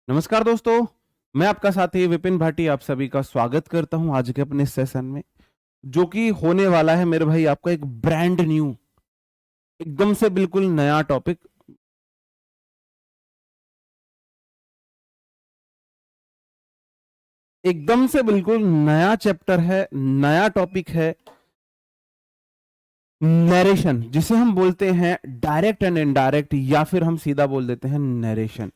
नमस्कार दोस्तों, मैं आपका साथी विपिन भाटी आप सभी का स्वागत करता हूं आज के अपने सेशन में, जो कि होने वाला है मेरे भाई आपका एक ब्रांड न्यू, एकदम से बिल्कुल नया टॉपिक। एकदम से बिल्कुल नया चैप्टर है, नया टॉपिक है। नरेशन, जिसे हम बोलते हैं डायरेक्ट एंड इनडायरेक्ट, या फिर हम सीधा बोल देते हैं narration.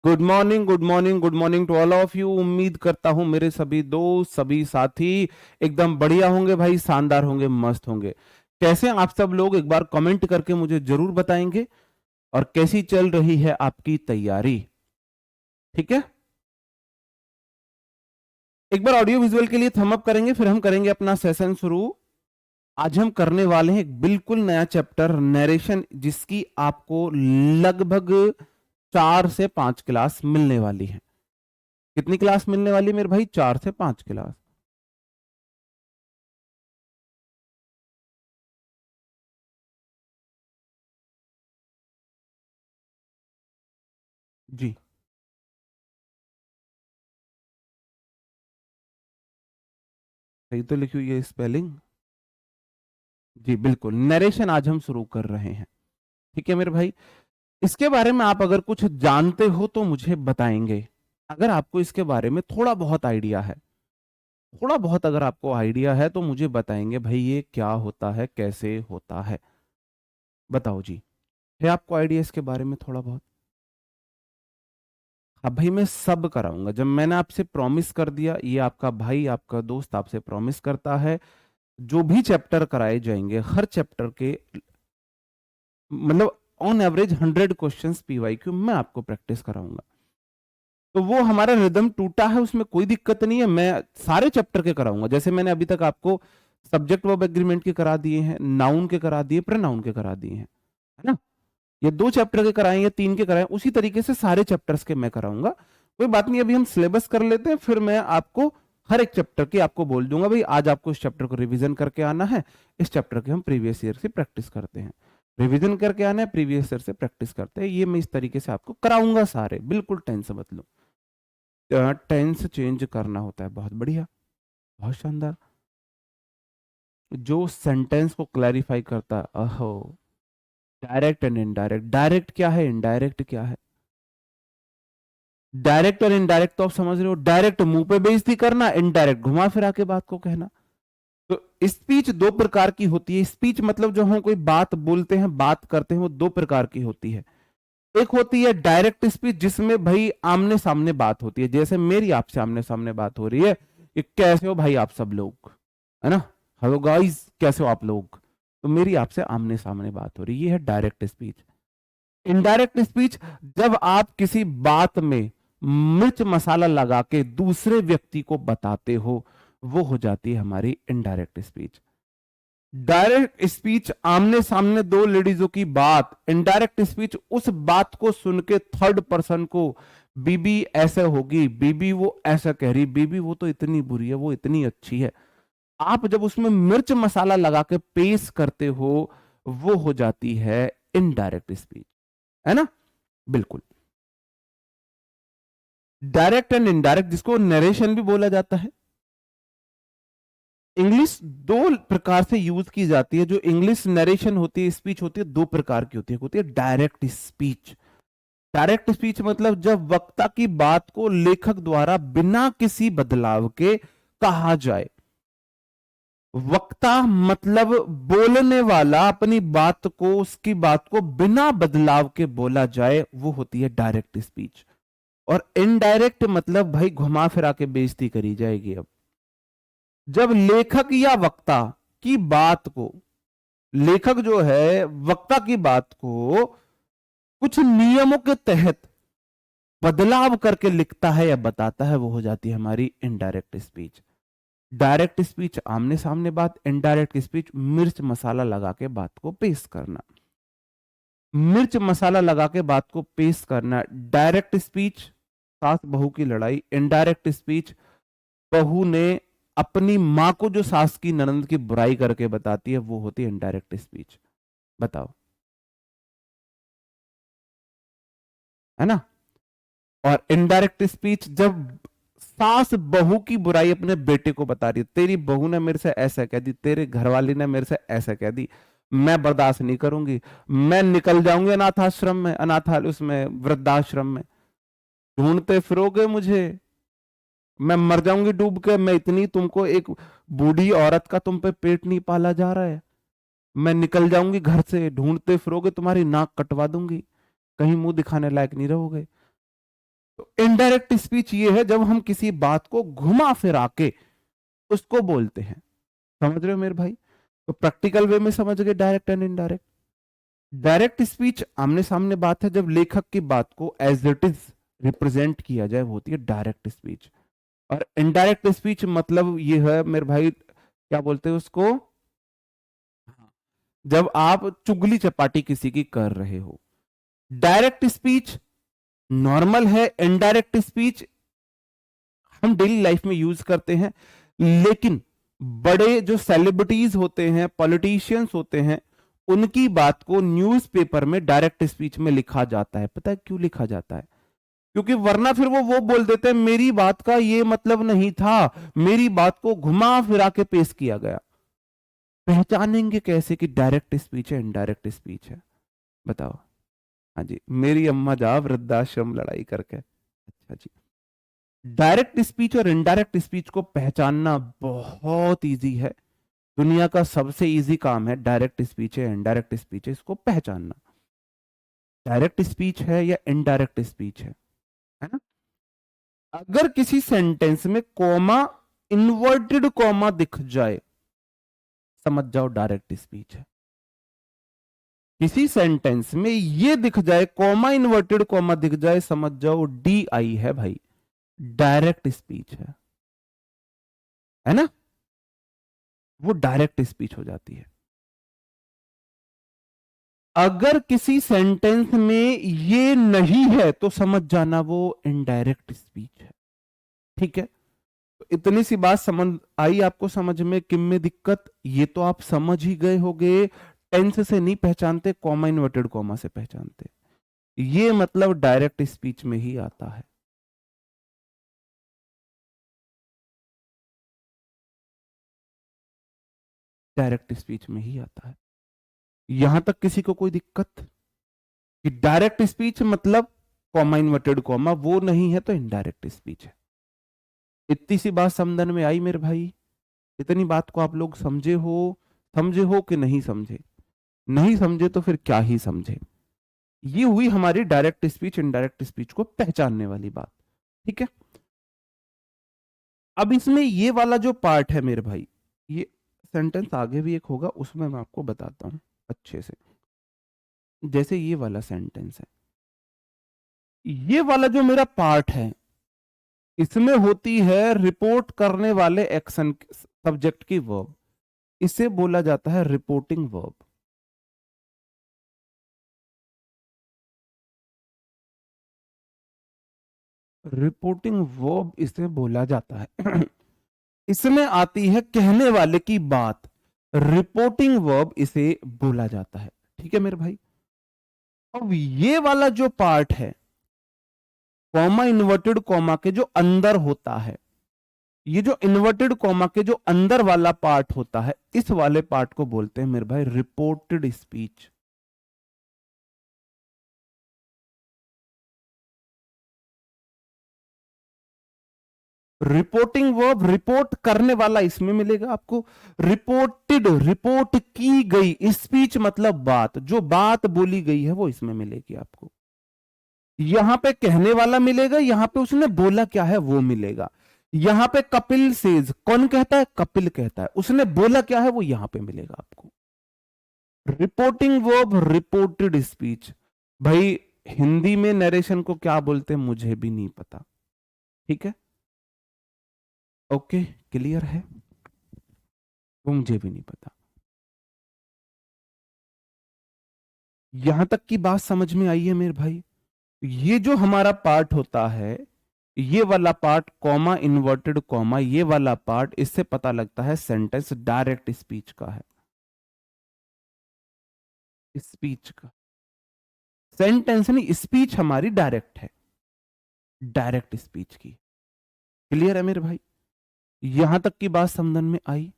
Good morning, good morning, good morning to all of you. उम्मीद करता हूं मेरे सभी दोस्त, सभी साथी एकदम बढ़िया होंगे भाई, शानदार होंगे, मस्त होंगे। कैसे हैं आप सब लोग, एक बार कमेंट करके मुझे जरूर बताएंगे। और कैसी चल रही है आपकी तैयारी? ठीक है, एक बार ऑडियो विजुअल के लिए थम अप करेंगे, फिर हम करेंगे अपना सेशन शुरू। आज हम करने वाले हैं एक बिल्कुल नया चैप्टर नरेशन, जिसकी आपको लगभग 4 से 5 क्लास मिलने वाली है। कितनी क्लास मिलने वाली है मेरे भाई? 4 से 5 क्लास। जी, सही तो लिखी हुई है स्पेलिंग। जी बिल्कुल, नरेशन आज हम शुरू कर रहे हैं। ठीक है मेरे भाई, इसके बारे में आप अगर कुछ जानते हो तो मुझे बताएंगे। अगर आपको इसके बारे में थोड़ा बहुत आइडिया है, थोड़ा बहुत अगर आपको आइडिया है तो मुझे बताएंगे भाई ये क्या होता है, कैसे होता है। बताओ जी, है आपको आइडिया इसके बारे में थोड़ा बहुत? अब भाई मैं सब कराऊंगा, जब मैंने आपसे प्रॉमिस कर दिया, ये आपका भाई आपका दोस्त आपसे प्रॉमिस करता है, जो भी चैप्टर कराए जाएंगे हर चैप्टर के मतलब ऑन एवरेज 100 क्वेश्चंस पीवाईक्यू मैं आपको प्रैक्टिस कराऊंगा। तो वो हमारा रिदम टूटा है, उसमें कोई दिक्कत नहीं है, मैं सारे चैप्टर के कराऊंगा। जैसे मैंने अभी तक आपको सब्जेक्ट वर्ब एग्रीमेंट के करा दिए हैं, नाउन के करा दिए, प्रोनाउन के करा दिए हैं, है ना? ये 2 चैप्टर के कराएं या 3 के कराएं, उसी तरीके से सारे चैप्टर्स के मैं कराऊंगा। कोई बात नहीं, अभी हम सिलेबस कर लेते हैं, फिर मैं आपको हर एक चैप्टर की आपको बोल दूंगा भाई आज आपको इस चैप्टर को रिवीजन करके आना है, इस चैप्टर के हम प्रीवियस ईयर से प्रैक्टिस करते हैं, रिवीजन करके आना है, प्रीवियस ईयर से प्रैक्टिस करते हैं। ये मैं इस तरीके से आपको कराऊंगा सारे, बिल्कुल टेंशन मत लो। टेंस चेंज करना होता है, बहुत बढ़िया, बहुत शानदार। जो सेंटेंस को क्लैरिफाई करता है, अहो, डायरेक्ट एंड इनडायरेक्ट। डायरेक्ट क्या है, इनडायरेक्ट क्या है? डायरेक्ट और इनडायरेक्ट तो आप समझ रहे हो, डायरेक्ट मुंह पे बेइज्जती करना, इनडायरेक्ट घुमा फिरा के बात को कहना। तो स्पीच 2 प्रकार की होती है। स्पीच मतलब जो हम कोई बात बोलते हैं, बात करते हैं, वो 2 प्रकार की होती है। एक होती है डायरेक्ट स्पीच, जिसमें भाई आमने सामने बात होती है, जैसे मेरी आपसे आमने सामने बात हो रही है कि कैसे हो भाई आप सब लोग, है ना? हेलो गाइस, कैसे हो आप लोग? तो मेरी आपसे आमने सामने बात हो रही है, ये है डायरेक्ट स्पीच। इनडायरेक्ट स्पीच, जब आप किसी बात में मिर्च मसाला लगा के दूसरे व्यक्ति को बताते हो, वो हो जाती है हमारी इनडायरेक्ट स्पीच। डायरेक्ट स्पीच आमने सामने 2 लेडीजों की बात, इनडायरेक्ट स्पीच उस बात को सुन के थर्ड पर्सन को, बीबी ऐसे होगी, बीबी वो ऐसा कह रही, बीबी वो तो इतनी बुरी है, वो इतनी अच्छी है। आप जब उसमें मिर्च मसाला लगा के पेश करते हो, वो हो जाती है इनडायरेक्ट स्पीच, है ना? बिल्कुल। डायरेक्ट एंड इनडायरेक्ट, जिसको नरेशन भी बोला जाता है। इंग्लिश 2 प्रकार से यूज की जाती है। जो इंग्लिश नरेशन होती है, स्पीच होती है, 2 प्रकार की होती है। होती है डायरेक्ट स्पीच। डायरेक्ट स्पीच मतलब जब वक्ता की बात को लेखक द्वारा बिना किसी बदलाव के कहा जाए। वक्ता मतलब बोलने वाला अपनी बात को, उसकी बात को बिना बदलाव के बोला जाए, वो होती है डायरेक्ट स्पीच। और इनडायरेक्ट मतलब भाई घुमा फिरा के बेइज्जती करी जाएगी। अब जब लेखक या वक्ता की बात को, लेखक जो है वक्ता की बात को कुछ नियमों के तहत बदलाव करके लिखता है या बताता है, वो हो जाती है हमारी इनडायरेक्ट स्पीच। डायरेक्ट स्पीच आमने सामने बात, इनडायरेक्ट स्पीच मिर्च मसाला लगा के बात को पेश करना। मिर्च मसाला लगा के बात को पेश करना डायरेक्ट स्पीच, सास बहू की लड़ाई। इनडायरेक्ट स्पीच, बहू ने अपनी मां को जो सास की ननंद की बुराई करके बताती है, वो होती है इनडायरेक्ट स्पीच। बताओ, है ना? और इनडायरेक्ट स्पीच जब सास बहू की बुराई अपने बेटे को बता रही है, तेरी बहू ने मेरे से ऐसा कह दी, तेरे घरवाली ने मेरे से ऐसा कह दी, मैं बर्दाश्त नहीं करूंगी, मैं निकल जाऊंगी अनाथ आश्रम में, उसमें वृद्धाश्रम में, ढूंढते फिरोगे मुझे, मैं मर जाऊंगी डूब के, मैं इतनी तुमको, एक बूढ़ी औरत का तुम पे पेट नहीं पाला जा रहा है, मैं निकल जाऊंगी घर से, ढूंढते फिरोगे, तुम्हारी नाक कटवा दूंगी, कहीं मुंह दिखाने लायक नहीं रहोगे। तो इनडायरेक्ट स्पीच ये है जब हम किसी बात को घुमा फिरा के उसको बोलते हैं। समझ रहे हो मेरे भाई? तो प्रैक्टिकल वे में समझ गए direct and indirect. Direct speech आमने सामने बात है, जब लेखक की बात को एज इट इज रिप्रेजेंट किया जाए, वो होती है डायरेक्ट स्पीच। और इनडायरेक्ट स्पीच मतलब ये है मेरे भाई, क्या बोलते हैं उसको, जब आप चुगली चपाटी किसी की कर रहे हो। डायरेक्ट स्पीच नॉर्मल है, इनडायरेक्ट स्पीच हम डेली लाइफ में यूज करते हैं, लेकिन बड़े जो सेलिब्रिटीज होते हैं, पॉलिटिशियंस होते हैं, उनकी बात को न्यूज़पेपर में डायरेक्ट स्पीच में लिखा जाता है। पता है क्यों लिखा जाता है? क्योंकि वरना फिर वो बोल देते हैं मेरी बात का ये मतलब नहीं था, मेरी बात को घुमा फिरा के पेश किया गया। पहचानेंगे कैसे कि डायरेक्ट स्पीच है इनडायरेक्ट स्पीच है? बताओ। हाँ जी, मेरी अम्मा जा वृद्धाश्रम लड़ाई करके। अच्छा जी, डायरेक्ट स्पीच और इनडायरेक्ट स्पीच को पहचानना बहुत इजी है। दुनिया का सबसे इजी काम है डायरेक्ट स्पीच है इनडायरेक्ट स्पीच है इसको पहचानना। डायरेक्ट स्पीच है या इनडायरेक्ट स्पीच है ना? अगर किसी सेंटेंस में कॉमा, इन्वर्टेड कॉमा दिख जाए, समझ जाओ डायरेक्ट स्पीच है। किसी सेंटेंस में ये दिख जाए, कॉमा इन्वर्टेड कॉमा दिख जाए, समझ जाओ डी आई है भाई, डायरेक्ट स्पीच है ना? वो डायरेक्ट स्पीच हो जाती है। अगर किसी सेंटेंस में ये नहीं है तो समझ जाना वो इनडायरेक्ट स्पीच है। ठीक है, तो इतनी सी बात समझ आई आपको समझ में, किम में दिक्कत, ये तो आप समझ ही गए होंगे। टेंस से नहीं पहचानते, कॉमा इन्वर्टेड कॉमा से पहचानते, ये मतलब डायरेक्ट स्पीच में ही आता है। डायरेक्ट स्पीच में ही आता है। यहां तक किसी को कोई दिक्कत कि डायरेक्ट स्पीच मतलब कॉमा इन्वर्टेड कॉमा, वो नहीं है तो इनडायरेक्ट स्पीच है। इतनी सी बात समझन में आई मेरे भाई? इतनी बात को आप लोग समझे हो कि नहीं समझे? नहीं समझे तो फिर क्या ही समझे। ये हुई हमारी डायरेक्ट स्पीच इनडायरेक्ट स्पीच को पहचानने वाली बात। ठीक है, अब इसमें ये वाला जो पार्ट है मेरे भाई, ये सेंटेंस आगे भी एक होगा, उसमें मैं आपको बताता हूं अच्छे से। जैसे ये वाला सेंटेंस है, ये वाला जो मेरा पार्ट है, इसमें होती है रिपोर्ट करने वाले एक्शन, सब्जेक्ट की वर्ब, इसे बोला जाता है रिपोर्टिंग वर्ब। रिपोर्टिंग वर्ब इसे बोला जाता है। इसमें आती है कहने वाले की बात, रिपोर्टिंग वर्ब इसे बोला जाता है। ठीक है मेरे भाई? अब ये वाला जो पार्ट है, कॉमा इन्वर्टेड कॉमा के जो अंदर होता है, ये जो इन्वर्टेड कॉमा के जो अंदर वाला पार्ट होता है, इस वाले पार्ट को बोलते हैं मेरे भाई reported speech. Reporting verb, report करने वाला इसमें मिलेगा आपको, रिपोर्टेड रिपोर्ट की गई, स्पीच मतलब बात, जो बात बोली गई है वो इसमें मिलेगी आपको। यहां पे कहने वाला मिलेगा, यहां पे उसने बोला क्या है वो मिलेगा। यहां पे कपिल सेज, कौन कहता है? कपिल कहता है, उसने बोला क्या है वो यहां पे मिलेगा आपको। Reporting verb, reported speech. भाई हिंदी में नरेशन को क्या बोलते हैं मुझे भी नहीं पता। ठीक है, ओके, क्लियर है? वो मुझे भी नहीं पता। यहां तक की बात समझ में आई है मेरे भाई? ये जो हमारा पार्ट होता है, ये वाला पार्ट कॉमा इन्वर्टेड कॉमा, ये वाला पार्ट, इससे पता लगता है सेंटेंस डायरेक्ट स्पीच का है। स्पीच का, सेंटेंस नहीं, स्पीच हमारी डायरेक्ट है। डायरेक्ट स्पीच की। क्लियर है मेरे भाई? यहां तक की बात समझ में आई?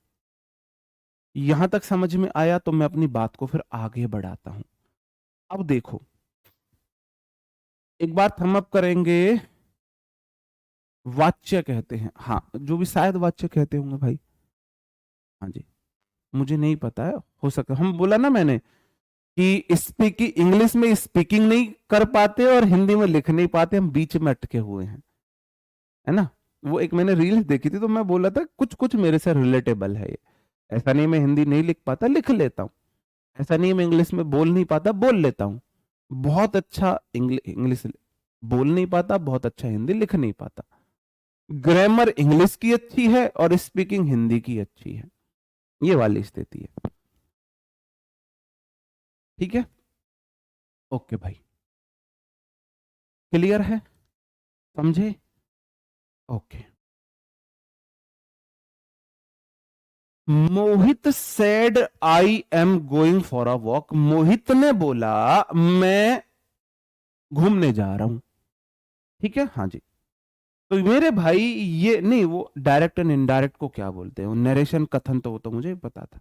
यहां तक समझ में आया तो मैं अपनी बात को फिर आगे बढ़ाता हूं। अब देखो, एक बार थम अप करेंगे। वाच्य कहते हैं, हाँ, जो भी शायद वाच्य कहते होंगे भाई। हाँ जी, मुझे नहीं पता है, हो सकता, हम बोला ना मैंने कि स्पीकिंग, इंग्लिश में स्पीकिंग नहीं कर पाते और हिंदी में लिख नहीं पाते, हम बीच में अटके हुए हैं, है ना। वो एक मैंने रील्स देखी थी तो मैं बोला था कुछ कुछ मेरे से रिलेटेबल है ये। ऐसा नहीं मैं हिंदी नहीं लिख पाता, लिख लेता हूँ। ऐसा नहीं मैं इंग्लिश में बोल नहीं पाता, बोल लेता हूँ। बहुत अच्छा इंग्लिश बोल नहीं पाता, बहुत अच्छा हिंदी लिख नहीं पाता। ग्रामर इंग्लिश की अच्छी है और स्पीकिंग हिंदी की अच्छी है, ये वाली स्थिति है। ठीक है, ओके भाई, क्लियर है, समझे? Okay. Mohit said I am going for a walk. Mohit ने बोला मैं घूमने जा रहा हूं। ठीक है, हाँ जी। तो मेरे भाई, ये नहीं, वो डायरेक्ट एंड इनडायरेक्ट को क्या बोलते हैं, नरेशन, कथन, तो वो तो मुझे पता था।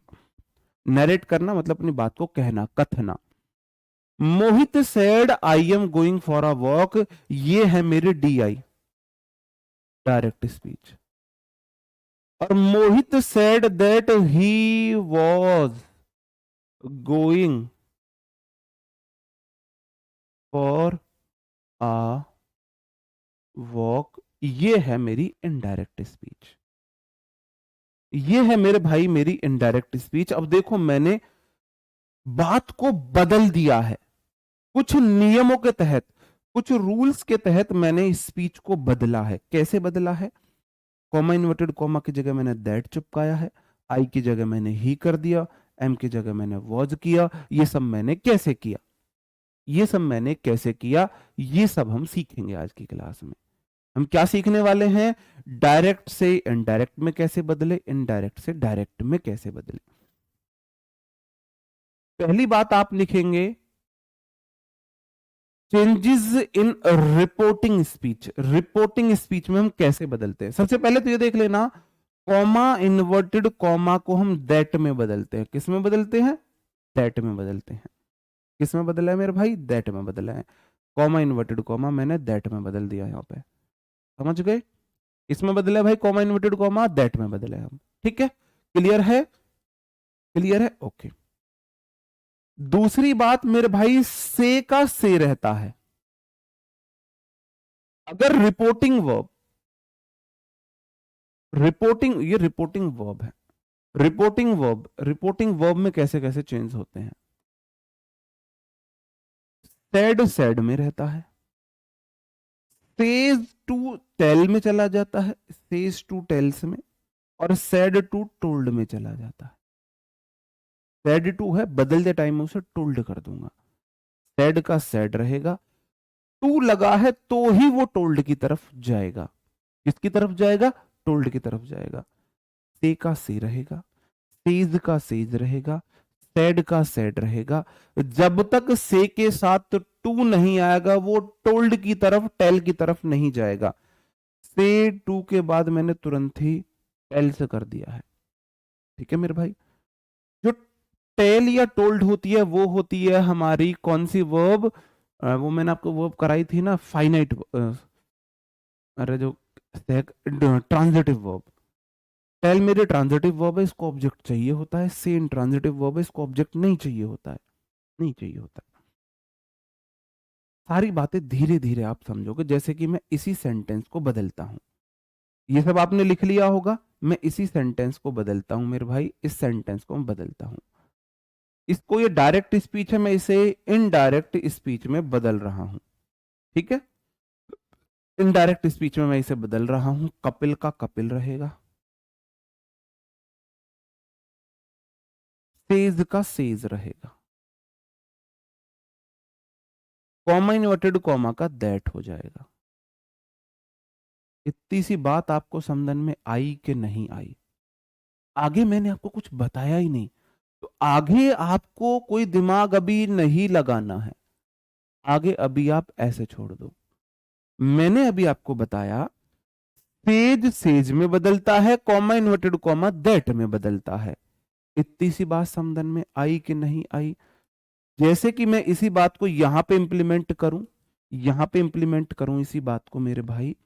नरेट करना मतलब अपनी बात को कहना, कथना। Mohit said I am going for a walk, ये है मेरे डी आई, डायरेक्ट स्पीच। और Mohit said that he was going for a walk, ये है मेरी इनडायरेक्ट स्पीच। ये है मेरे भाई मेरी इनडायरेक्ट स्पीच। अब देखो, मैंने बात को बदल दिया है, कुछ नियमों के तहत, कुछ रूल्स के तहत मैंने स्पीच को बदला है। कैसे बदला है? कॉमा इन्वर्टेड कॉमा की जगह मैंने दैट चिपकाया है, आई की जगह मैंने ही कर दिया, एम की जगह मैंने वॉज किया। ये सब मैंने कैसे किया, ये सब मैंने कैसे किया, ये सब हम सीखेंगे आज की क्लास में। हम क्या सीखने वाले हैं? डायरेक्ट से इनडायरेक्ट में कैसे बदले, इनडायरेक्ट से डायरेक्ट में कैसे बदले। पहली बात आप लिखेंगे, changes in reporting speech. Reporting speech में हम कैसे बदलते हैं? सबसे पहले तो ये देख लेना, कॉमा इन्वर्टेड कॉमा को हम दैट में बदलते हैं। किस में बदलते हैं? दैट में बदलते हैं। किस में बदला है मेरे भाई? दैट में बदला है। कॉमा इन्वर्टेड कॉमा मैंने दैट में बदल दिया यहां पे, समझ गए? इसमें बदला है भाई, कॉमा इन्वर्टेड कॉमा, दैट में बदला है हम। ठीक है, क्लियर है? क्लियर है, ओके। दूसरी बात मेरे भाई, से का से रहता है। अगर रिपोर्टिंग वर्ब, रिपोर्टिंग, ये रिपोर्टिंग वर्ब है। रिपोर्टिंग वर्ब, रिपोर्टिंग वर्ब में कैसे कैसे चेंज होते हैं? सेड सेड में रहता है, सेज टू टेल में चला जाता है, सेज टू टेल्स में, और सेड टू टोल्ड में चला जाता है। सेड टू है, बदलते टाइम में उसे टोल्ड कर दूंगा। सेड का सेड रहेगा, टू लगा है तो ही वो टोल्ड की तरफ जाएगा। किसकी तरफ जाएगा? टोल्ड की तरफ जाएगा। से का से रहेगा, सेज का सेज रहेगा, सेड का सेड रहेगा। जब तक से के साथ टू नहीं आएगा वो टोल्ड की तरफ, टेल की तरफ नहीं जाएगा। से टू के बाद मैंने तुरंत ही टेल से कर दिया है। ठीक है मेरे भाई, जो टेल या टोल्ड होती है वो होती है हमारी कौन सी वर्ब? वो मैंने आपको वर्ब कराई थी ना, फाइनाइट, अरे जो ट्रांजिटिव वर्ब। टेल मेरे ट्रांजिटिव वर्ब है, इसको ऑब्जेक्ट चाहिए होता है। से ट्रांजिटिव वर्ब है, इसको ऑब्जेक्ट नहीं चाहिए होता है, नहीं चाहिए होता है। सारी बातें धीरे धीरे आप समझोगे, जैसे कि मैं इसी सेंटेंस को बदलता हूं। ये सब आपने लिख लिया होगा, मैं इसी सेंटेंस को बदलता हूं मेरे भाई, इस सेंटेंस को मैं बदलता हूं। इसको, ये डायरेक्ट स्पीच है, मैं इसे इनडायरेक्ट स्पीच में बदल रहा हूं। ठीक है, इनडायरेक्ट स्पीच में मैं इसे बदल रहा हूं। कपिल का कपिल रहेगा, सेज का सेज रहेगा, कॉमा इन्वर्टेड कॉमा का दैट हो जाएगा। इतनी सी बात आपको समझ में आई कि नहीं आई? आगे मैंने आपको कुछ बताया ही नहीं, तो आगे आपको कोई दिमाग अभी नहीं लगाना है। आगे अभी आप ऐसे छोड़ दो, मैंने अभी आपको बताया सेज सेज में बदलता है, कॉमा इन्वर्टेड कॉमा दैट में बदलता है। इतनी सी बात समझ में आई कि नहीं आई? जैसे कि मैं इसी बात को यहां पे इंप्लीमेंट करूं, यहां पे इंप्लीमेंट करूं इसी बात को मेरे भाई,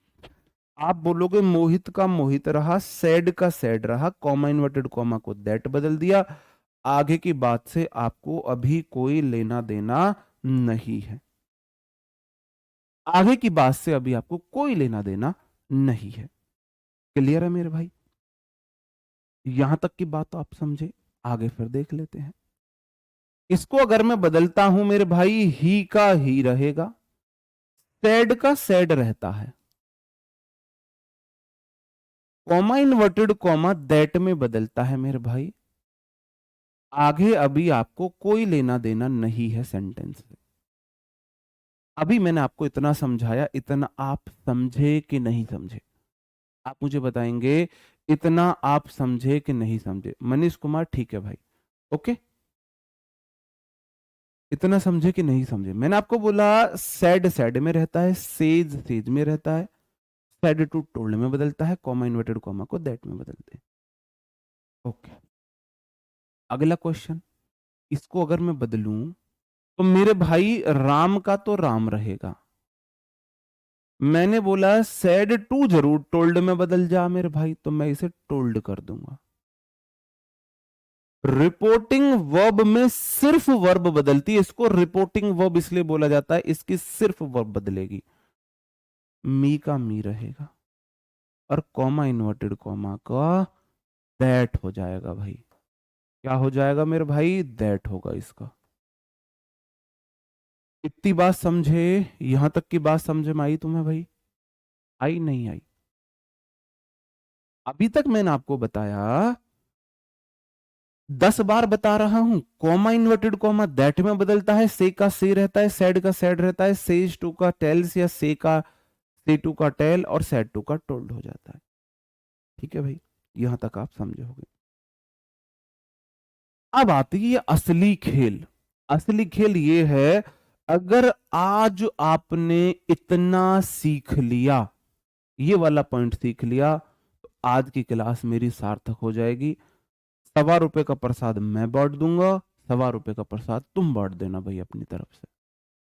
आप बोलोगे मोहित का मोहित रहा, सैड का सैड रहा, कॉमा इन्वर्टेड कॉमा को दैट बदल दिया। आगे की बात से आपको अभी कोई लेना देना नहीं है। आगे की बात से अभी आपको कोई लेना देना नहीं है। क्लियर है मेरे भाई? यहां तक की बात तो आप समझे, आगे फिर देख लेते हैं। इसको अगर मैं बदलता हूं मेरे भाई, ही का ही रहेगा, सैड का सैड रहता है, कॉमा इन्वर्टेड कॉमा दैट में बदलता है मेरे भाई। आगे अभी आपको कोई लेना देना नहीं है सेंटेंस से। अभी मैंने आपको इतना समझाया, इतना आप समझे कि नहीं समझे? आप मुझे बताएंगे इतना आप समझे कि नहीं समझे? मनीष कुमार ठीक है भाई, ओके। इतना समझे कि नहीं समझे? मैंने आपको बोला सैड सैड में रहता है, सेज सेज में रहता है, सैड टू टोल्ड में बदलता है, कॉमा इन्वर्टेड कॉमा को दैट में बदलते हैं। ओके, अगला क्वेश्चन, इसको अगर मैं बदलूं तो मेरे भाई राम का तो राम रहेगा। मैंने बोला सैड टू जरूर टोल्ड में बदल जा मेरे भाई, तो मैं इसे टोल्ड कर दूंगा। रिपोर्टिंग वर्ब में सिर्फ वर्ब बदलती है, इसको रिपोर्टिंग वर्ब इसलिए बोला जाता है, इसकी सिर्फ वर्ब बदलेगी। मी का मी रहेगा और कॉमा इन्वर्टेड कॉमा का दैट हो जाएगा भाई। क्या हो जाएगा मेरे भाई? दैट होगा इसका। इतनी बात समझे? यहां तक की बात समझ में आई तुम्हें भाई? आई नहीं आई? अभी तक मैंने आपको बताया, 10 बार बता रहा हूं, कॉमा इन्वर्टेड कॉमा दैट में बदलता है, से का से रहता है, सैड का सैड रहता है, सेज टू का टेल्स या से का से टू का टेल और सैड टू का टोल्ड हो जाता है। ठीक है भाई, यहां तक आप समझे होंगे। अब आती है असली खेल। असली खेल ये है, अगर आज आपने इतना सीख लिया, ये वाला पॉइंट सीख लिया, तो आज की क्लास मेरी सार्थक हो जाएगी। ₹1.25 का प्रसाद मैं बांट दूंगा, ₹1.25 का प्रसाद तुम बांट देना भाई अपनी तरफ से।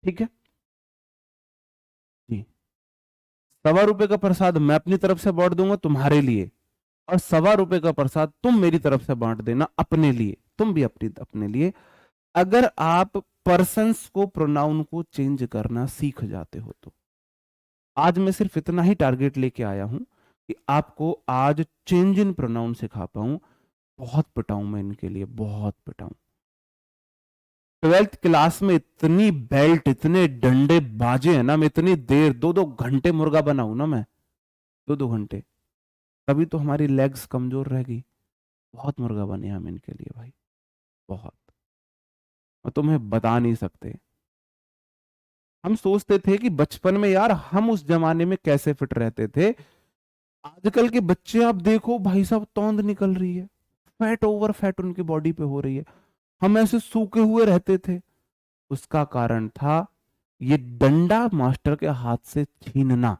ठीक है जी, ₹1.25 का प्रसाद मैं अपनी तरफ से बांट दूंगा तुम्हारे लिए, और ₹1.25 का प्रसाद तुम मेरी तरफ से बांट देना अपने लिए, तुम भी अपनी अपने लिए। अगर आप पर्सन्स को, प्रोनाउन को चेंज करना सीख जाते हो तो। आज मैं सिर्फ इतना ही टारगेट लेके आया हूं कि आपको आज चेंज इन प्रोनाउन सिखा पाऊं। बहुत पिटाऊं मैं इनके लिए, बहुत पिटाऊं। 12th क्लास में इतनी बेल्ट, इतने डंडे बाजे हैं ना, मैं इतनी देर 2-2 घंटे मुर्गा बनाऊं ना मैं, 2-2 घंटे, तभी तो हमारी लेग्स कमजोर रह गई। बहुत मुर्गा बने हम इनके लिए भाई, बहुत। और तुम्हें बता नहीं सकते। हम सोचते थे कि बचपन में यार हम उस जमाने में कैसे फिट रहते थे। आजकल के बच्चे आप देखो भाई साहब, तौंद निकल रही है, फैट ओवर फैट उनकी बॉडी पे हो रही है। हम ऐसे सूखे हुए रहते थे। उसका कारण था ये डंडा मास्टर के हाथ से छीनना,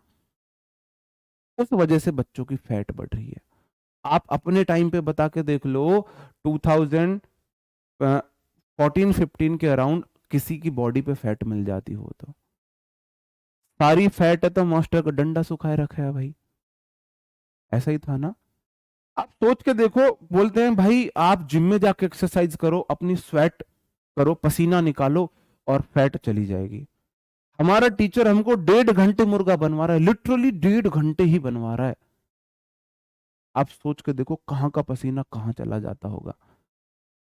उस वजह से बच्चों की फैट बढ़ रही है। आप अपने टाइम पे बता के देख लो, 2014-15 के अराउंड किसी की बॉडी पे फैट मिल जाती हो तो सारी फैट है तो मास्टर का डंडा सुखाए रखा है भाई। ऐसा ही था ना? आप सोच के देखो, बोलते हैं भाई आप जिम में जाके एक्सरसाइज करो, अपनी स्वेट करो, पसीना निकालो और फैट चली जाएगी। हमारा टीचर हमको 1.5 घंटे मुर्गा बनवा रहा है, लिटरली 1.5 घंटे ही बनवा रहा है। आप सोच के देखो कहाँ का पसीना कहाँ चला जाता होगा।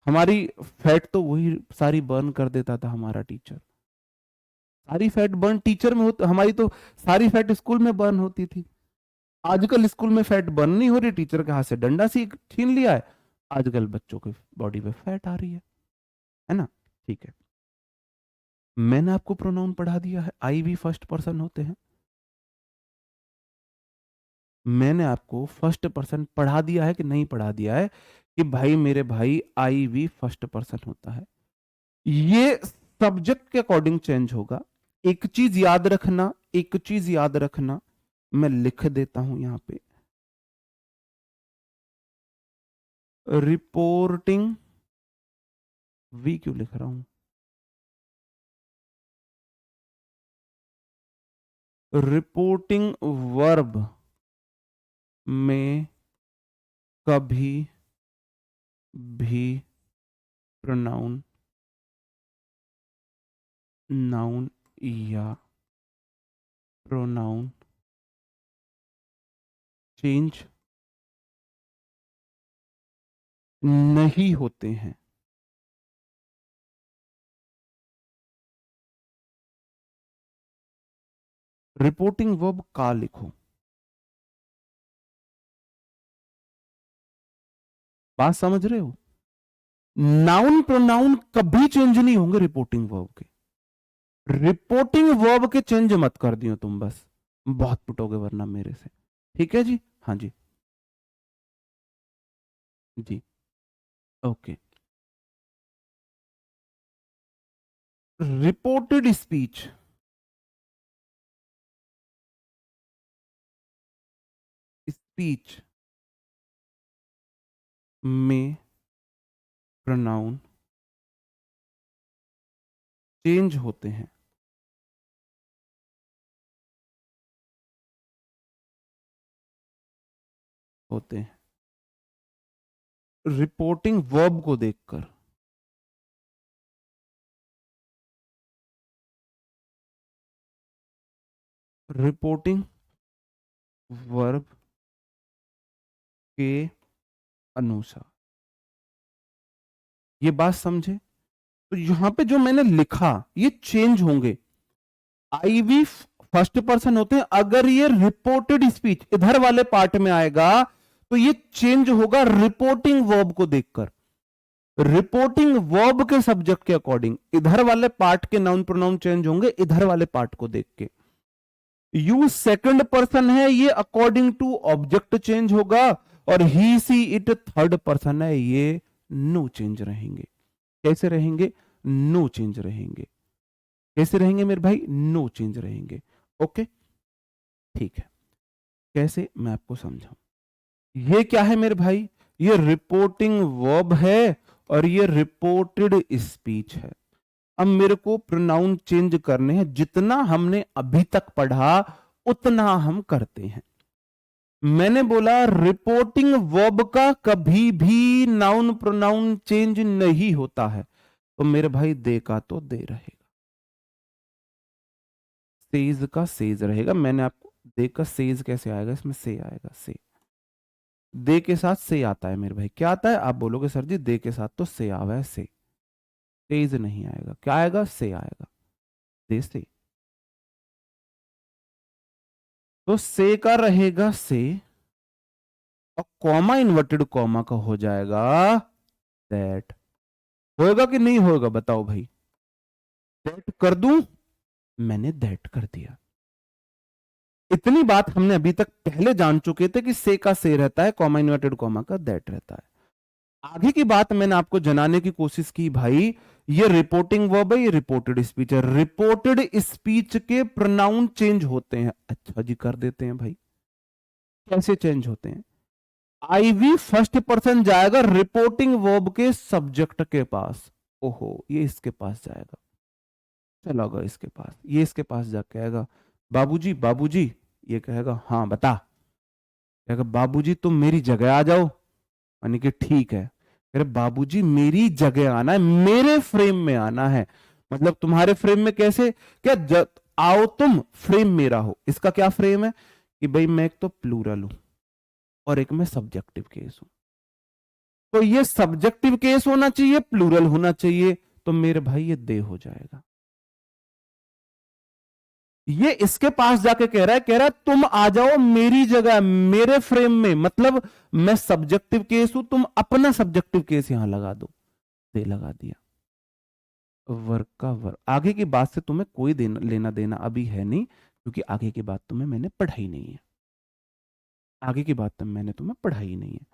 हमारी फैट तो वही सारी बर्न कर देता था हमारा टीचर। सारी फैट बर्न टीचर में होती, हमारी तो सारी फैट स्कूल में बर्न होती थी। आजकल स्कूल में फैट बर्न नहीं हो रही, टीचर के हाथ से डंडा सी छीन लिया है, आजकल बच्चों की बॉडी पे फैट आ रही है ना? ठीक है, मैंने आपको प्रोनाउन पढ़ा दिया है, आई भी फर्स्ट पर्सन होते हैं। मैंने आपको फर्स्ट पर्सन पढ़ा दिया है कि नहीं पढ़ा दिया है कि भाई मेरे भाई आई भी फर्स्ट पर्सन होता है। ये सब्जेक्ट के अकॉर्डिंग चेंज होगा। एक चीज याद रखना, एक चीज याद रखना, मैं लिख देता हूं यहां पे, रिपोर्टिंग, वी क्यों लिख रहा हूं, रिपोर्टिंग वर्ब में कभी भी प्रोनाउन, नाउन या प्रोनाउन चेंज नहीं होते हैं। रिपोर्टिंग वर्ब का लिखो, बात समझ रहे हो? नाउन प्रोनाउन कभी चेंज नहीं होंगे रिपोर्टिंग वर्ब के, रिपोर्टिंग वर्ब के चेंज मत कर दियो तुम, बस बहुत पिटोगे वरना मेरे से। ठीक है जी, हाँ जी जी, ओके। रिपोर्टेड स्पीच, स्पीच में प्रोनाउन चेंज होते हैं, होते हैं रिपोर्टिंग वर्ब को देखकर। रिपोर्टिंग वर्ब के अनुसार, ये बात समझे? तो यहां पे जो मैंने लिखा ये चेंज होंगे, आईवी फर्स्ट पर्सन होते हैं, अगर ये रिपोर्टेड स्पीच इधर वाले पार्ट में आएगा तो ये चेंज होगा रिपोर्टिंग वर्ब को देखकर, रिपोर्टिंग वर्ब के सब्जेक्ट के अकॉर्डिंग इधर वाले पार्ट के नाउन प्रोनाउन चेंज होंगे इधर वाले पार्ट को देख के। यू सेकंड पर्सन है, ये अकॉर्डिंग टू ऑब्जेक्ट चेंज होगा, और ही सी इट थर्ड पर्सन है, ये नो चेंज रहेंगे। कैसे रहेंगे? नो चेंज रहेंगे। कैसे रहेंगे मेरे भाई? नो चेंज रहेंगे। ओके ठीक है, कैसे मैं आपको समझाऊं। ये क्या है मेरे भाई? ये रिपोर्टिंग वर्ब है और ये रिपोर्टेड स्पीच है। अब मेरे को प्रोनाउन चेंज करने हैं, जितना हमने अभी तक पढ़ा उतना हम करते हैं। मैंने बोला रिपोर्टिंग वर्ब का कभी भी नाउन प्रोनाउन चेंज नहीं होता है, तो मेरे भाई दे का तो दे रहेगा, सेज का सेज रहेगा। मैंने आपको दे का सेज कैसे आएगा, इसमें से आएगा, से दे के साथ से आता है मेरे भाई। क्या आता है? आप बोलोगे सर जी दे के साथ तो से आवा है, से सेज नहीं आएगा। क्या आएगा? से आएगा, दे से। तो से का रहेगा से, और कॉमा इन्वर्टेड कॉमा का हो जाएगा दैट। होएगा कि नहीं होएगा बताओ भाई? दैट कर दूं? मैंने दैट कर दिया। इतनी बात हमने अभी तक पहले जान चुके थे कि से का से रहता है, कॉमा इन्वर्टेड कॉमा का दैट रहता है। आगे की बात मैंने आपको जनाने की कोशिश की भाई, ये रिपोर्टिंग वर्ब है, ये रिपोर्टेड स्पीच है, रिपोर्टेड स्पीच के प्रोनाउन चेंज होते हैं। अच्छा जी, कर देते हैं भाई। कैसे चेंज होते हैं? आईवी फर्स्ट पर्सन जाएगा रिपोर्टिंग वर्ब के सब्जेक्ट के पास। ओहो, ये इसके पास जाएगा, चला गया इसके पास, ये इसके पास जाके आएगा बाबूजी बाबूजी, ये कहेगा हाँ बता, कहेगा बाबूजी तुम मेरी जगह आ जाओ, यानी कि ठीक है। अरे बाबूजी मेरी जगह आना है, मेरे फ्रेम में आना है। मतलब तुम्हारे फ्रेम में कैसे? क्या आओ तुम फ्रेम मेरा हो। इसका क्या फ्रेम है कि भाई मैं एक तो प्लूरल हूं और एक मैं सब्जेक्टिव केस हूं, तो ये सब्जेक्टिव केस होना चाहिए, प्लूरल होना चाहिए, तो मेरे भाई ये दे हो जाएगा। ये इसके पास जाके कह रहा है तुम आ जाओ मेरी जगह, मेरे फ्रेम में, मतलब मैं सब्जेक्टिव केस हूं, तुम अपना सब्जेक्टिव केस यहां लगा दो। दे लगा दिया, वर्क का वर्क। आगे की बात से तुम्हें कोई लेना देना अभी है नहीं, क्योंकि आगे की बात तुम्हें मैंने पढ़ाई नहीं है, आगे की बात मैंने तुम्हें पढ़ाई नहीं है।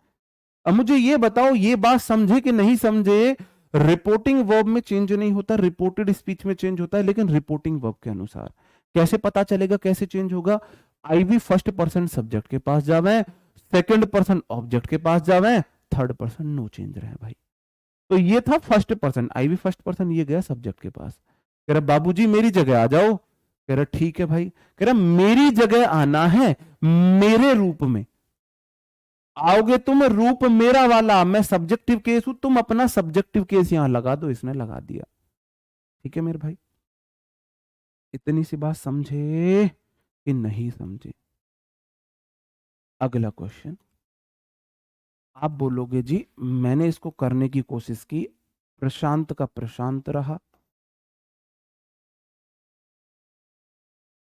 अब मुझे ये बताओ, ये बात समझे कि नहीं समझे? रिपोर्टिंग वर्ब में चेंज नहीं होता, रिपोर्टेड स्पीच में चेंज होता है, लेकिन रिपोर्टिंग वर्ब के अनुसार। कैसे पता चलेगा, कैसे चेंज होगा? आईवी फर्स्ट पर्सन सब्जेक्ट के पास जावे, सेकंड पर्सन ऑब्जेक्ट के पास जावे, थर्ड पर्सन नो चेंज रहे भाई। तो ये था first person, I we first person, ये गया सब्जेक्ट के पास, कह रहा बाबूजी मेरी जगह आ जाओ। कह रहा ठीक है भाई। कह रहा मेरी जगह आना है, मेरे रूप में आओगे तुम, रूप मेरा वाला, मैं सब्जेक्टिव केस हूं, तुम अपना सब्जेक्टिव केस यहां लगा दो। इसने लगा दिया। ठीक है मेरे भाई, इतनी सी बात समझे कि नहीं समझे? अगला क्वेश्चन, आप बोलोगे जी मैंने इसको करने की कोशिश की, प्रशांत का प्रशांत रहा।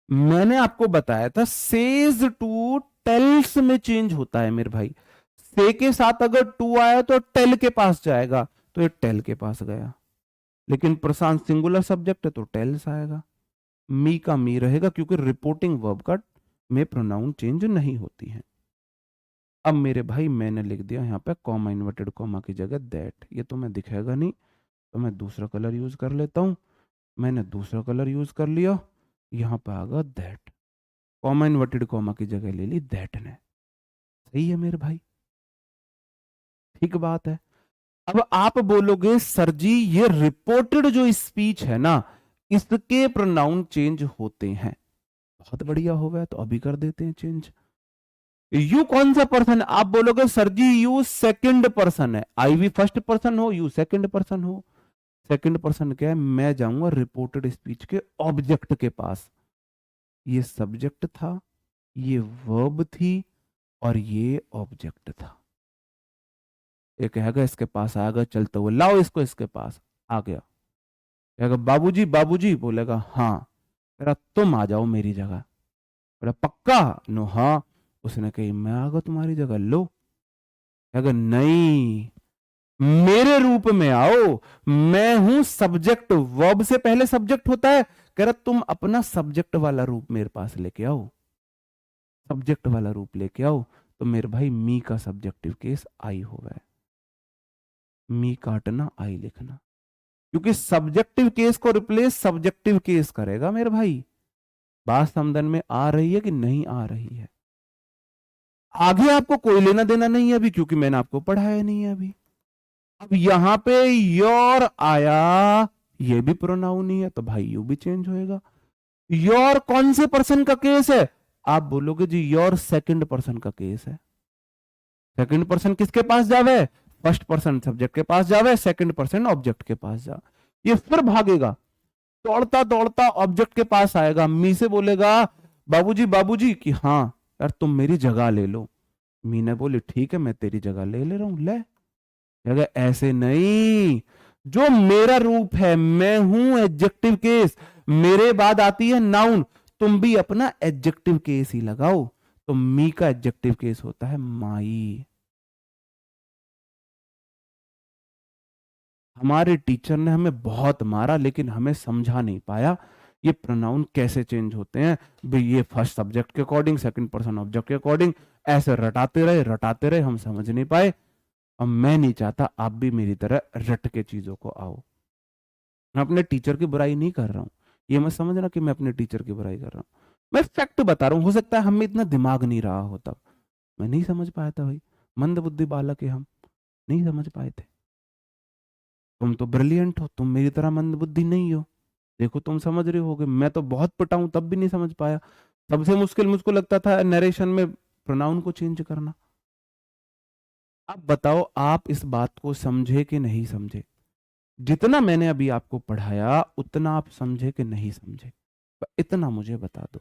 मैंने आपको बताया था सेज टू टेल्स में चेंज होता है मेरे भाई। से के साथ अगर टू आया तो टेल के पास जाएगा, तो ये टेल के पास गया। लेकिन प्रशांत सिंगुलर सब्जेक्ट है तो टेल्स आएगा। मी का मी रहेगा, क्योंकि रिपोर्टिंग वर्ब का में प्रोनाउन चेंज नहीं होती है। अब मेरे भाई मैंने लिख दिया यहाँ पे कॉमा, इन्वर्टेड कॉमा की जगह दैट। ये तो मैं दिखेगा नहीं, तो मैं दूसरा कलर यूज कर लेता हूँ। मैंने दूसरा कलर यूज कर लिया, यहाँ पे आ गया दैट। कॉमा इन्वर्टेड कॉमा की जगह ले ली दैट ने। सही है मेरे भाई, ठीक बात है। अब आप बोलोगे सर जी ये रिपोर्टेड जो स्पीच है ना, इसके प्रोनाउन चेंज होते हैं। बहुत बढ़िया हो गया, तो अभी कर देते हैं चेंज। यू कौन सा पर्सन? आप बोलोगे sir ji you second person है, आई भी फर्स्ट पर्सन हो, यू सेकंड पर्सन हो। सेकंड पर्सन क्या है? मैं जाऊंगा रिपोर्टेड स्पीच के ऑब्जेक्ट के पास। ये सब्जेक्ट था, ये वर्ब थी, और ये ऑब्जेक्ट था। ये कहेगा इसके पास आएगा चलते हुए, लाओ इसको इसके पास। आ गया, कहेगा बाबूजी बाबूजी, बोलेगा हाँ। कह रहा तुम आ जाओ मेरी जगह। बोला पक्का? नो हाँ। उसने कही मैं आ गया तुम्हारी जगह, लो। कहेगा नहीं, मेरे रूप में आओ, मैं हूं सब्जेक्ट, वर्ब से पहले सब्जेक्ट होता है। कह रहा तुम अपना सब्जेक्ट वाला रूप मेरे पास लेके आओ, सब्जेक्ट वाला रूप लेके आओ। तो मेरे भाई मी का सब्जेक्टिव केस आई हो गया। मी काटना आई लिखना, क्योंकि सब्जेक्टिव केस को रिप्लेस सब्जेक्टिव केस करेगा मेरे भाई। बात समझ में आ रही है कि नहीं आ रही है? आगे आपको कोई लेना देना नहीं है अभी, क्योंकि मैंने आपको पढ़ाया नहीं है अभी। अब यहां पे योर आया, ये भी प्रोनाउन ही है, तो भाई यू भी चेंज होएगा। योर कौन से पर्सन का केस है? आप बोलोगे जी योर सेकंड पर्सन का केस है। सेकंड पर्सन किसके पास जावे? फर्स्ट पर्सन सब्जेक्ट के पास जावे, सेकंड पर्सन ऑब्जेक्ट के पास जा। ये फिर भागेगा, दौड़ता दौड़ता ऑब्जेक्ट के पास आएगा, मी से बोलेगा बाबूजी बाबूजी कि हाँ यार तुम मेरी जगह ले लो। मी ने बोली ठीक है मैं तेरी जगह ले रहा हूं, ले। अगर ऐसे नहीं, जो मेरा रूप है, मैं हूं एडजेक्टिव केस, मेरे बाद आती है नाउन, तुम भी अपना एडजेक्टिव केस ही लगाओ। तो मी का एडजेक्टिव केस होता है माई। हमारे टीचर ने हमें बहुत मारा, लेकिन हमें समझा नहीं पाया ये प्रोनाउन कैसे चेंज होते हैं। भाई ये फर्स्ट सब्जेक्ट के अकॉर्डिंग, सेकंड पर्सन ऑब्जेक्ट के अकॉर्डिंग, ऐसे रटाते रहे, हम समझ नहीं पाए। अब मैं नहीं चाहता आप भी मेरी तरह रट के चीजों को आओ। मैं अपने टीचर की बुराई नहीं कर रहा हूं, ये मत समझना कि मैं अपने टीचर की बुराई कर रहा हूं। मैं फैक्ट बता रहा हूं, हो सकता है हमें इतना दिमाग नहीं रहा होता, मैं नहीं समझ पाया था भाई, मंद बुद्धि बालक है हम, नहीं समझ पाए थे। तुम तो ब्रिलियंट हो, तुम मेरी तरह मंद बुद्धि नहीं हो, देखो तुम समझ रहे होगे। मैं तो बहुत पिटाऊं तब भी नहीं समझ पाया। सबसे मुश्किल मुझको लगता था नरेशन में प्रोनाउन को चेंज करना। अब बताओ आप इस बात को समझे कि नहीं समझे? जितना मैंने अभी आपको पढ़ाया उतना आप समझे कि नहीं समझे? इतना मुझे बता दो।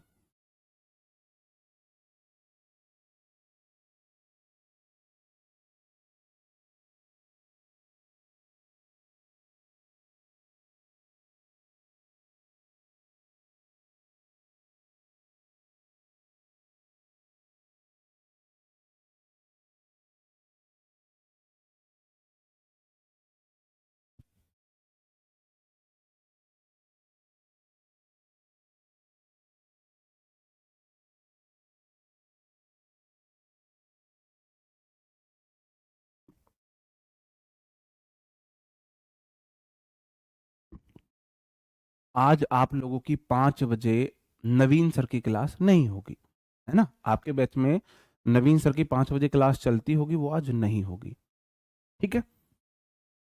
आज आप लोगों की 5 बजे नवीन सर की क्लास नहीं होगी, है ना। आपके बैच में नवीन सर की 5 बजे क्लास चलती होगी, वो आज नहीं होगी, ठीक है।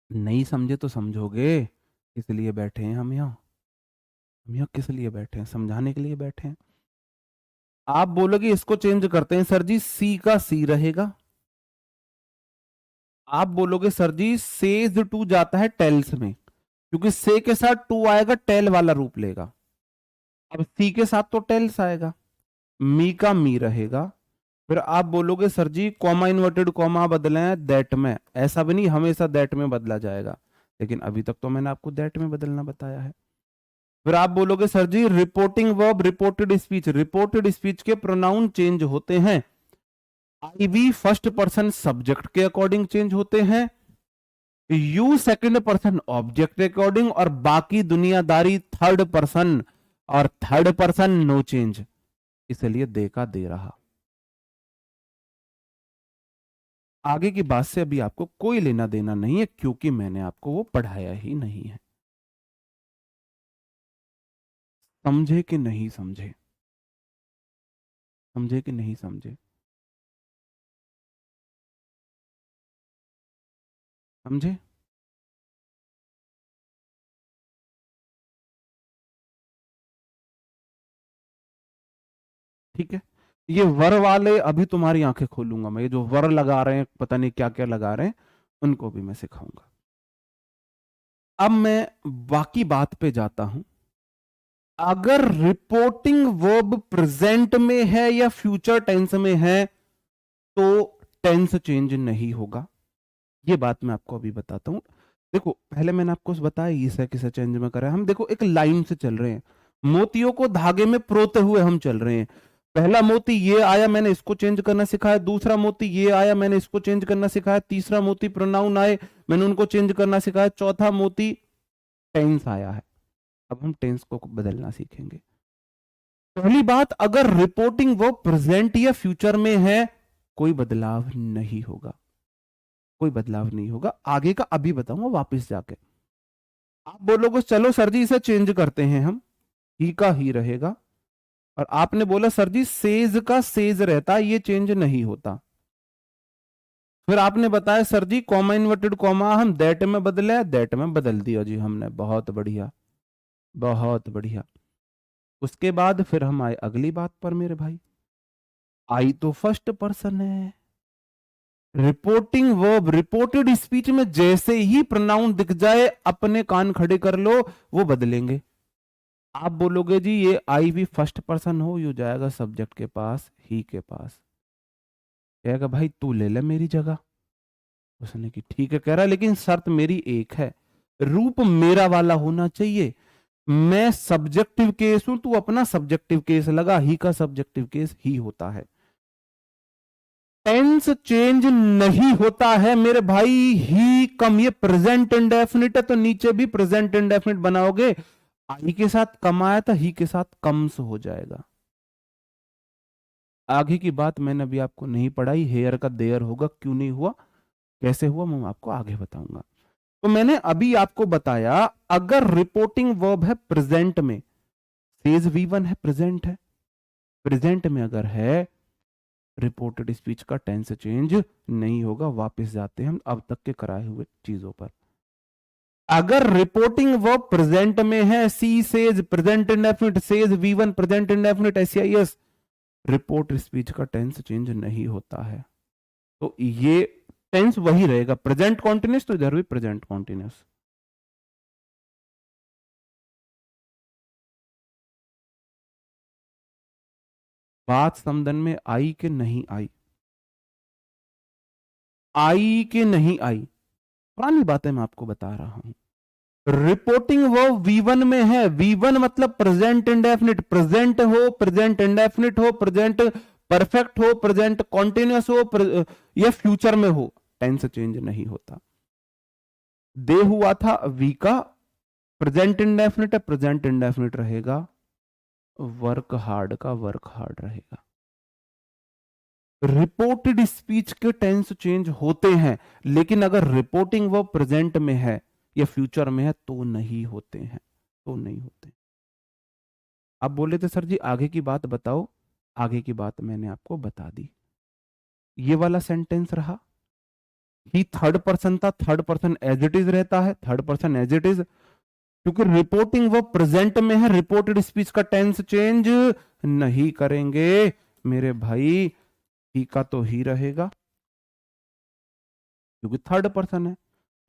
नहीं समझे तो समझोगे, किस लिए बैठे हैं हम यहाँ, हम यहाँ किस लिए बैठे हैं, समझाने के लिए बैठे हैं। आप बोलोगे इसको चेंज करते हैं सर जी, सी का सी रहेगा। आप बोलोगे सर जी सेज टू जाता है टेल्स में, क्योंकि से के साथ टू आएगा, टेल वाला रूप लेगा। अब सी के साथ तो टेल्स आएगा, मी का मी रहेगा। फिर आप बोलोगे सर जी कॉमा इन्वर्टेड कॉमा बदले हैं दैट में, ऐसा भी नहीं हमेशा दैट में बदला जाएगा, लेकिन अभी तक तो मैंने आपको दैट में बदलना बताया है। फिर आप बोलोगे sir ji reporting verb reported speech, reported speech के प्रोनाउन चेंज होते हैं, I we first person subject के अकॉर्डिंग चेंज होते हैं, यू सेकंड पर्सन ऑब्जेक्ट के अकॉर्डिंग, और बाकी दुनियादारी थर्ड पर्सन, और थर्ड पर्सन नो चेंज, इसलिए दे का दे रहा। आगे की बात से अभी आपको कोई लेना देना नहीं है, क्योंकि मैंने आपको वो पढ़ाया ही नहीं है। समझे कि नहीं समझे, समझे कि नहीं समझे, समझे। ठीक है, ये वर वाले अभी तुम्हारी आंखें खोलूंगा मैं, ये जो वर लगा रहे हैं पता नहीं क्या क्या लगा रहे हैं, उनको भी मैं सिखाऊंगा। अब मैं बाकी बात पे जाता हूं। अगर रिपोर्टिंग वर्ब प्रेजेंट में है या फ्यूचर टेंस में है तो टेंस चेंज नहीं होगा, ये बात मैं आपको अभी बताता हूं। देखो पहले मैंने आपको बताया इसे किसे चेंज में करा है। हम देखो एक लाइन से चल रहे हैं, मोतियों को धागे में परोते हुए हम चल रहे हैं। पहला मोती ये आया, मैंने इसको चेंज करना सिखाया, दूसरा मोती ये आया, मैंने इसको चेंज करना सिखाया, तीसरा मोती प्रोनाउन आए, मैंने उनको चेंज करना सिखाया, चौथा मोती टेंस आया है। अब हम टेंस को बदलना सीखेंगे। पहली बात, अगर रिपोर्टिंग वो प्रेजेंट या फ्यूचर में है कोई बदलाव नहीं होगा, कोई बदलाव नहीं होगा। आगे का अभी बताऊंगा वापस जाके। आप बोलोगे चलो सर जी इसे चेंज करते हैं हम, ही का ही रहेगा, और आपने बोला सर जी सेज का सेज रहता, ये चेंज नहीं होता। फिर आपने बताया सर जी कॉमा इन्वर्टेड कॉमा हम दैट में बदले, दैट में बदल दिया जी हमने, बहुत बढ़िया, बहुत बढ़िया। उसके बाद फिर हम आए अगली बात पर मेरे भाई, आई तो फर्स्ट पर्सन है, रिपोर्टिंग वर्ब रिपोर्टेड स्पीच में जैसे ही प्रोनाउन दिख जाए अपने कान खड़े कर लो, वो बदलेंगे। आप बोलोगे जी ये आई भी फर्स्ट पर्सन हो, यू जाएगा सब्जेक्ट के पास, ही के पास, कहेगा भाई तू ले ले मेरी जगह। उसने की ठीक है, कह रहा लेकिन शर्त मेरी एक है, रूप मेरा वाला होना चाहिए, मैं सब्जेक्टिव केस हूं, तू अपना सब्जेक्टिव केस लगा, ही का सब्जेक्टिव केस ही होता है। टेंस चेंज नहीं होता है मेरे भाई, ही कम, ये प्रेजेंट इंडेफिनिट है तो नीचे भी प्रेजेंट इंडेफिनिट बनाओगे, आई के साथ कम आया था, ही के साथ कम्स हो जाएगा। आगे की बात मैंने अभी आपको नहीं पढ़ाई, हेयर का देयर होगा, क्यों नहीं हुआ, कैसे हुआ, मैं आपको आगे बताऊंगा। तो मैंने अभी आपको बताया अगर रिपोर्टिंग वर्ब है प्रेजेंट में, सेज V1 है, प्रेजेंट है, प्रेजेंट में अगर है रिपोर्टेड स्पीच का टेंस चेंज नहीं होगा। वापस जाते हैं हम अब तक के कराए हुए चीजों पर। अगर रिपोर्टिंग वर्ब प्रेजेंट में है, she says present indefinite, says V1 present indefinite, SCIS, report speech का टेंस चेंज नहीं होता है, तो ये टेंस वही रहेगा, प्रेजेंट कॉन्टिन्यूस, तो इधर भी प्रेजेंट कॉन्टिन्यूस। बात समझन में आई कि नहीं आई, आई कि नहीं आई, पुरानी बातें मैं आपको बता रहा हूं। रिपोर्टिंग वो V1 में है, V1 मतलब प्रेजेंट इंडेफिनिट, प्रेजेंट हो, प्रेजेंट इंडेफिनिट हो, प्रेजेंट परफेक्ट हो, प्रेजेंट कॉन्टिन्यूस हो, या फ्यूचर में हो, टेंस चेंज नहीं होता। दे हुआ था वी का, प्रेजेंट इंडेफिनिट है, प्रेजेंट इंडेफिनिट रहेगा, वर्क हार्ड का वर्क हार्ड रहेगा। रिपोर्टेड स्पीच के टेंस चेंज होते हैं, लेकिन अगर रिपोर्टिंग वो प्रेजेंट में है या फ्यूचर में है तो नहीं होते हैं, तो नहीं होते। आप बोले थे सर जी आगे की बात बताओ, आगे की बात मैंने आपको बता दी। ये वाला सेंटेंस रहा, ही थर्ड पर्सन था, third person as it is रहता है, third person as it is, क्योंकि रिपोर्टिंग वो प्रेजेंट में है, रिपोर्टेड स्पीच का टेंस चेंज नहीं करेंगे मेरे भाई, ही का तो ही रहेगा क्योंकि थर्ड पर्सन है,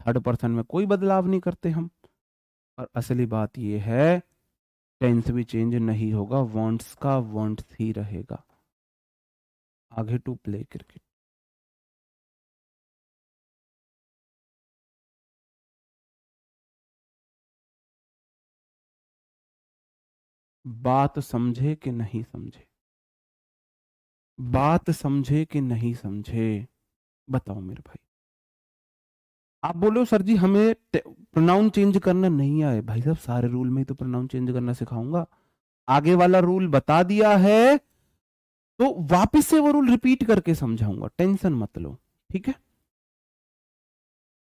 थर्ड पर्सन में कोई बदलाव नहीं करते हम। और असली बात यह है टेंस भी चेंज नहीं होगा, वांट्स का वांट्स ही रहेगा। आगे टू प्ले क्रिकेट। बात समझे कि नहीं समझे, बात समझे कि नहीं समझे, बताओ मेरे भाई। आप बोलो सर जी हमें प्रोनाउन चेंज करना नहीं आए, भाई साहब सारे रूल में ही तो प्रोनाउन चेंज करना सिखाऊंगा। आगे वाला रूल बता दिया है तो वापस से वो रूल रिपीट करके समझाऊंगा, टेंशन मत लो, ठीक है।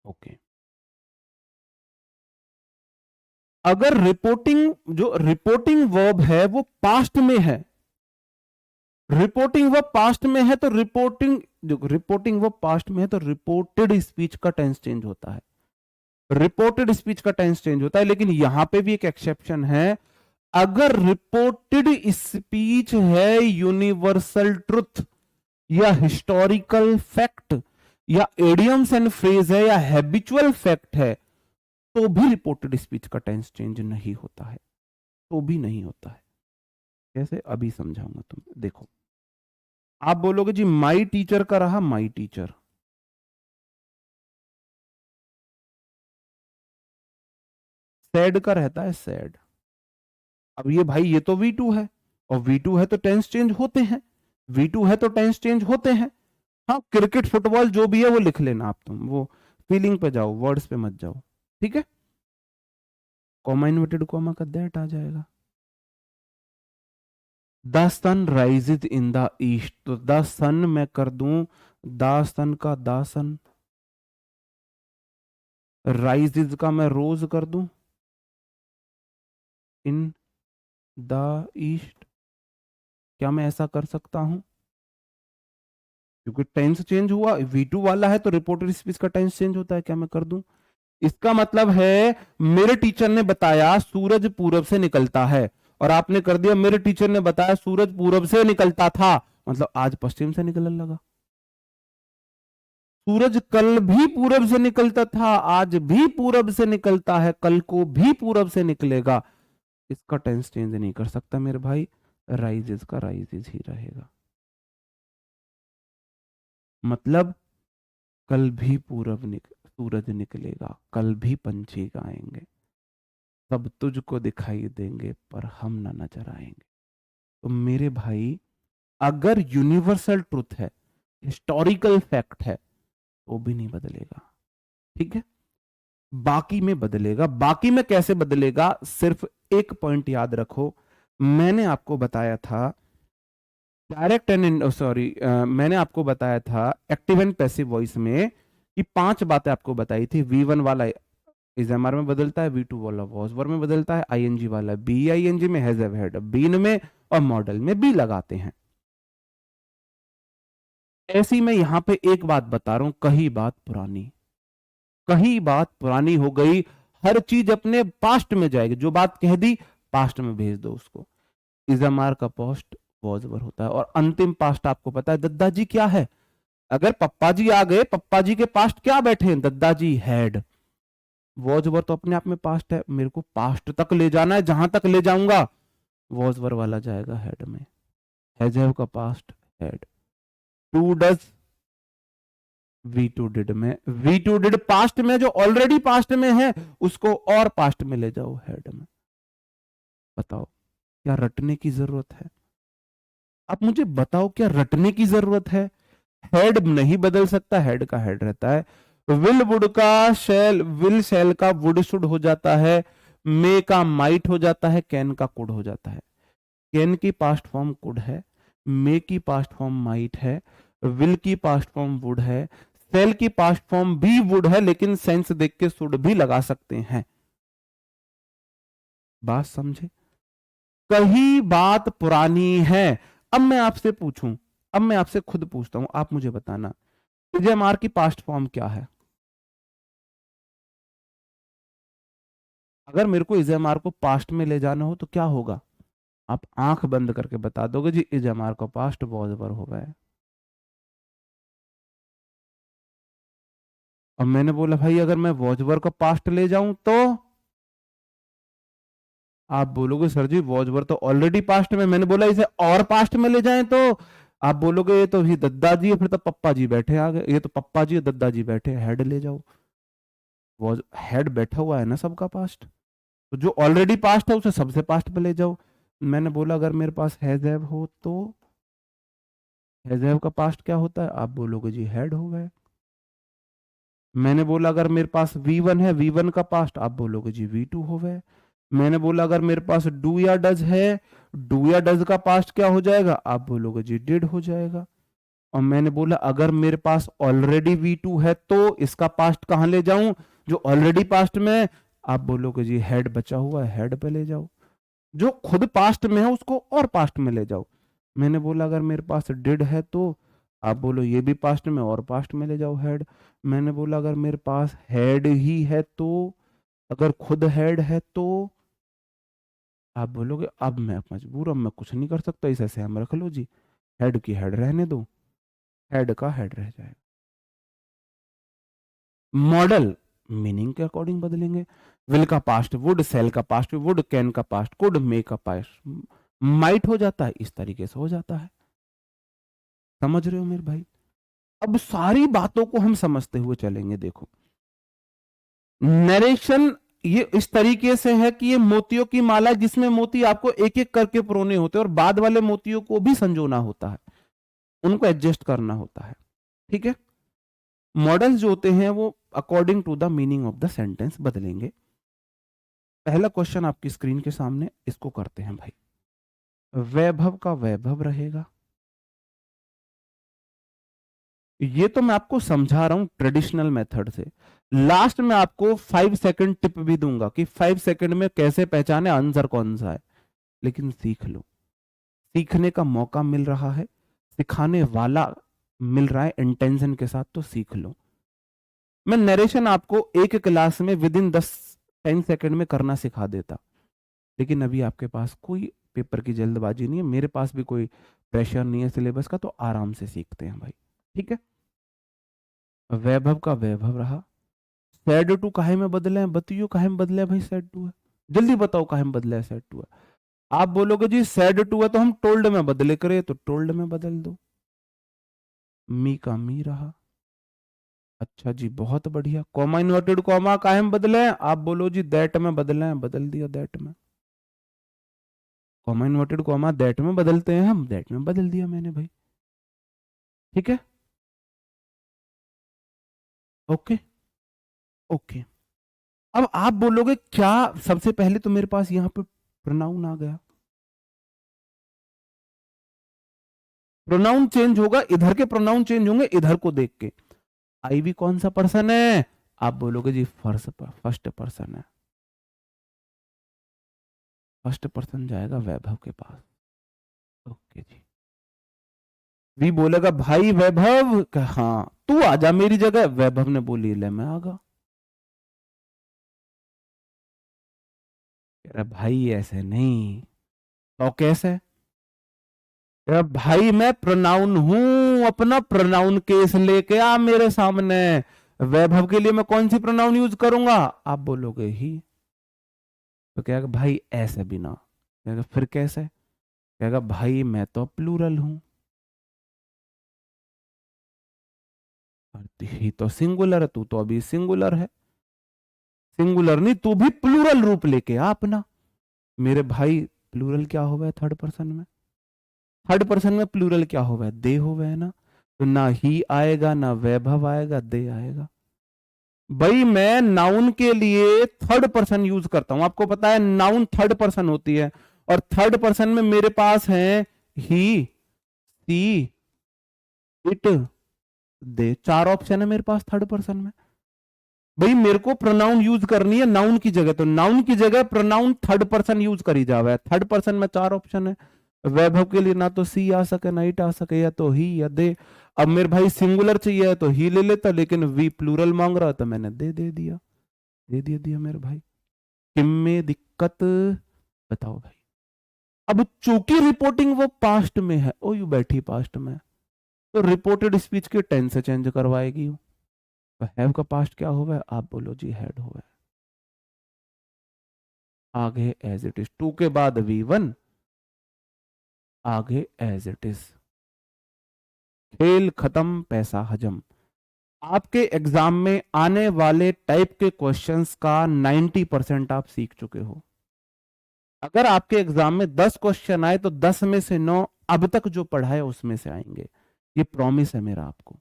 ओके, अगर रिपोर्टिंग, जो रिपोर्टिंग वर्ब है वो पास्ट में है, रिपोर्टिंग वर्ब पास्ट में है तो रिपोर्टिंग, जो रिपोर्टिंग वर्ब पास्ट में है तो रिपोर्टेड स्पीच का टेंस चेंज होता है, रिपोर्टेड स्पीच का टेंस चेंज होता है। लेकिन यहां पे भी एक एक्सेप्शन है, अगर रिपोर्टेड स्पीच है यूनिवर्सल ट्रुथ या हिस्टोरिकल फैक्ट या एडियम्स एंड फ्रेज है या हैबिचुअल फैक्ट है तो भी रिपोर्टेड स्पीच का टेंस चेंज नहीं होता है, तो भी नहीं होता है। कैसे, अभी समझाऊंगा तुम देखो। आप बोलोगे जी माई टीचर का रहा, माई टीचर सैड का रहता है सैड। अब ये भाई ये तो V2 है और V2 है तो टेंस चेंज होते हैं, V2 है तो टेंस चेंज होते हैं। हाँ क्रिकेट फुटबॉल जो भी है वो लिख लेना आप, तुम वो फीलिंग पे जाओ, वर्ड्स पे मत जाओ, ठीक है। कॉमा इन्वर्टेड कॉमा का दैट आ जाएगा। The sun rises in the east, तो द सन मैं कर दूं द सन का द सन, राइजेज का मैं रोज कर दूं इन द ईस्ट, क्या मैं ऐसा कर सकता हूं? क्योंकि टेंस चेंज हुआ, V2 वाला है तो रिपोर्टेड स्पीच का टेंस चेंज होता है, क्या मैं कर दूं? इसका मतलब है मेरे टीचर ने बताया सूरज पूरब से निकलता है और आपने कर दिया मेरे टीचर ने बताया सूरज पूरब से निकलता था, मतलब आज पश्चिम से निकलने लगा। सूरज कल भी पूरब से निकलता था, आज भी पूरब से निकलता है, कल को भी पूरब से निकलेगा। इसका टेंस चेंज नहीं कर सकता मेरे भाई, राइजेस का राइजेस ही रहेगा। मतलब कल भी सूरज निकलेगा, कल भी पंछी गाएंगे, सब तुझको दिखाई देंगे पर हम ना नजर आएंगे। तो मेरे भाई अगर यूनिवर्सल ट्रुथ है, हिस्टोरिकल फैक्ट है तो भी नहीं बदलेगा, ठीक है। बाकी में बदलेगा, बाकी में कैसे बदलेगा, सिर्फ एक पॉइंट याद रखो, मैंने आपको बताया था डायरेक्ट एंड सॉरी मैंने आपको बताया था एक्टिव एंड पैसिव वॉइस में कि 5 बातें आपको बताई थी। V1 वाला इज एम आर में बदलता है, V2 वाला वॉज वर में बदलता है, ING वाला BING में, हैज हैव हैड बीन में और मॉडल में भी लगाते हैं। ऐसी मैं यहां पे एक बात बता रहा हूं, कही बात पुरानी, कही बात पुरानी हो गई, हर चीज अपने पास्ट में जाएगी, जो बात कह दी पास्ट में भेज दो उसको। इज एम आर का पोस्ट वॉज वर होता है और अंतिम पास्ट आपको पता है दद्दाजी क्या है, अगर पप्पा जी आ गए, पप्पा जी के पास्ट क्या बैठे हैं, दद्दाजी हैड। वॉज वर तो अपने आप में पास्ट है, मेरे को पास्ट तक ले जाना है, जहां तक ले जाऊंगा वॉज वर वाला जाएगा हेड में, हैज हैव का past had. Do does V2 did में, V2 डिड पास्ट में, जो ऑलरेडी पास्ट में है उसको और पास्ट में ले जाओ हेड में। बताओ क्या रटने की जरूरत है? आप मुझे बताओ क्या रटने की जरूरत है? हेड नहीं बदल सकता, हेड का हेड रहता है। विल वुड का शेल, विल शेल का वुड शुड हो जाता है, मे का माइट हो जाता है, कैन का कुड हो जाता है। कैन की पास्ट फॉर्म कुड है, मे की पास्ट फॉर्म माइट है, विल की पास्ट फॉर्म वुड है, सेल की पास्ट फॉर्म भी वुड है, लेकिन सेंस देख के शुड भी लगा सकते हैं। बात समझे? कही बात पुरानी है। अब मैं आपसे पूछूं, अब मैं आपसे खुद पूछता हूं, आप मुझे बताना इजेएमआर की पास्ट फॉर्म क्या है। अगर मेरे को इजेएमआर को पास्ट में ले जाना हो तो क्या होगा, आप आंख बंद करके बता दोगे जी इजेएमआर का पास्ट वॉज वर हो गया। अब मैंने बोला भाई अगर मैं वॉज वर का पास्ट ले जाऊं तो आप बोलोगे सर जी वॉज वर तो ऑलरेडी पास्ट में, मैंने बोला इसे और पास्ट में ले जाएं तो आप बोलोगे ये तो ही दद्दा जी है, फिर तो पप्पा जी बैठे आगे, ये तो पप्पा जी और दद्दा जी बैठे, हेड ले जाओ। वॉज हेड बैठा हुआ है ना सबका पास्ट, तो जो ऑलरेडी पास्ट है उसे सबसे पास्ट पे ले जाओ। मैंने बोला अगर मेरे पास हैज हैव हो तो हैज हैव का पास्ट क्या होता है, आप बोलोगे जी हेड हो गए। मैंने बोला अगर मेरे पास V1 है, V1 का पास्ट आप बोलोगे जी V2 हो गए। मैंने बोला अगर मेरे पास डू या डज है, डू या डज का पास्ट क्या हो जाएगा, आप बोलोगे जी डिड हो जाएगा। और मैंने बोला अगर मेरे पास ऑलरेडी V2 है तो इसका पास्ट कहां ले जाऊं, जो ऑलरेडी पास्ट में है, आप बोलोगे जी हेड बचा हुआ है, हेड पे ले जाओ। जो खुद पास्ट में है उसको और पास्ट में ले जाओ। मैंने बोला अगर मेरे पास डिड है तो आप बोलो ये भी पास्ट में और पास्ट में ले जाओ, हेड। मैंने बोला अगर मेरे पास हेड ही है तो, अगर खुद हेड है तो आप बोलोगे अब मैं मजबूर, अब मैं कुछ नहीं कर सकता, इसे ऐसे हम रख लो जी, हेड की हेड रहने दो, हेड का हेड रह जाएगा। मॉडल मीनिंग के अकॉर्डिंग बदलेंगे। विल का पास्ट वुड, सेल का पास्ट वुड, कैन का पास्ट कुड, मे का पास्ट माइट हो जाता है, इस तरीके से हो जाता है। समझ रहे हो मेरे भाई। अब सारी बातों को हम समझते हुए चलेंगे। देखो नरेशन ये इस तरीके से है कि ये मोतियों की माला जिसमें मोती आपको एक एक करके पुरोने होते हैं और बाद वाले मोतियों को भी संजोना होता है, उनको एडजस्ट करना होता है। ठीक है, मॉडल्स जो होते हैं वो according to the meaning of the sentence बदलेंगे। पहला क्वेश्चन आपकी स्क्रीन के सामने, इसको करते हैं भाई। वैभव का वैभव रहेगा, ये तो मैं आपको समझा रहा हूं ट्रेडिशनल मेथड से। लास्ट में आपको 5 सेकंड टिप भी दूंगा कि 5 सेकंड में कैसे पहचाने आंसर कौन सा है, लेकिन सीख लो, सीखने का मौका मिल रहा है, सिखाने वाला मिल रहा है इंटेंशन के साथ, तो सीख लो। मैं नरेशन आपको एक क्लास में विद इन 10 सेकंड में करना सिखा देता, लेकिन अभी आपके पास कोई पेपर की जल्दबाजी नहीं है, मेरे पास भी कोई प्रेशर नहीं है सिलेबस का, तो आराम से सीखते हैं भाई। ठीक है, वैभव का वैभव रहा। सैड टू काहे में बदले हैं, बतियो काहे में बदले हैं भाई, सैड टू है, जल्दी बताओ काहे में बदले है सैड टू है। आप बोलोगे जी सैड टू है तो हम टोल्ड में बदले करे, तो टोल्ड में बदल दो। मी का मी रहा। अच्छा जी बहुत बढ़िया। कॉमा इन्वर्टेड कॉमा काहे में बदले हैं, आप बोलो जी दैट में बदले हैं, बदल दिया दैट में। कॉमा इन्वर्टेड कॉमा दैट में बदलते हैं हम, दैट में बदल दिया मैंने भाई। ठीक है, ओके ओके। अब आप बोलोगे क्या, सबसे पहले तो मेरे पास यहां पे प्रोनाउन आ गया, प्रोनाउन चेंज होगा, इधर के प्रोनाउन चेंज होंगे इधर को देख के। आई भी कौन सा पर्सन है, आप बोलोगे जी फर्स्ट पर्सन है, फर्स्ट पर्सन जाएगा वैभव के पास। ओके जी, वी बोलेगा भाई वैभव, हाँ तू आजा मेरी जगह, वैभव ने बोली ले मैं आगा। कह रहा भाई ऐसे नहीं, तो कैसे, कह रहा भाई मैं प्रोनाउन हूं, अपना प्रोनाउन केस लेके आ मेरे सामने, वैभव के लिए मैं कौन सी प्रोनाउन यूज करूंगा, आप बोलोगे ही। तो कहेगा भाई ऐसे भी ना, कहेगा फिर कैसे, कहेगा भाई मैं तो प्लूरल हूं, ही तो सिंगुलर है, तू तो अभी सिंगुलर है, सिंगुलर नहीं तू भी प्लूरल रूप लेके आ अपना। मेरे भाई प्लूरल क्या हो गया थर्ड पर्सन में, थर्ड पर्सन में प्लूरल क्या हो गया, दे हो गया ना, तो ना ही आएगा ना वैभव आएगा, दे आएगा। भाई मैं नाउन के लिए थर्ड पर्सन यूज करता हूं, आपको पता है नाउन थर्ड पर्सन होती है, और थर्ड पर्सन में मेरे पास है ही, सी, इट, दे, चार ऑप्शन है मेरे पास थर्ड पर्सन में। भाई मेरे को प्रोनाउन यूज करनी है नाउन की जगह, तो नाउन की जगह प्रोनाउन थर्ड पर्सन यूज करी जावे। थर्ड पर्सन में चार ऑप्शन है, वैभव के लिए ना तो सी आ सके ना इट आ सके, या तो ही या दे। अब मेरे भाई सिंगुलर चाहिए तो ही ले लेता, लेकिन वी प्लूरल मांग रहा तो मैंने दे दिया, दे दिया मेरे भाई। किम में दिक्कत बताओ भाई। अब चूंकि रिपोर्टिंग वो पास्ट में है, ओ यू बैठी पास्ट में, तो रिपोर्टेड स्पीच के टेंस से चेंज करवाएगी। तो हैव का पास्ट क्या हुआ है, आप बोलो जी हैड हुआ है। आगे एज इट इज, टू के बाद V1, आगे एज इट इज। खेल खत्म पैसा हजम। आपके एग्जाम में आने वाले टाइप के क्वेश्चंस का 90% आप सीख चुके हो। अगर आपके एग्जाम में 10 क्वेश्चन आए तो 10 में से 9 अब तक जो पढ़ा है उसमें से आएंगे, ये प्रॉमिस है मेरा आपको।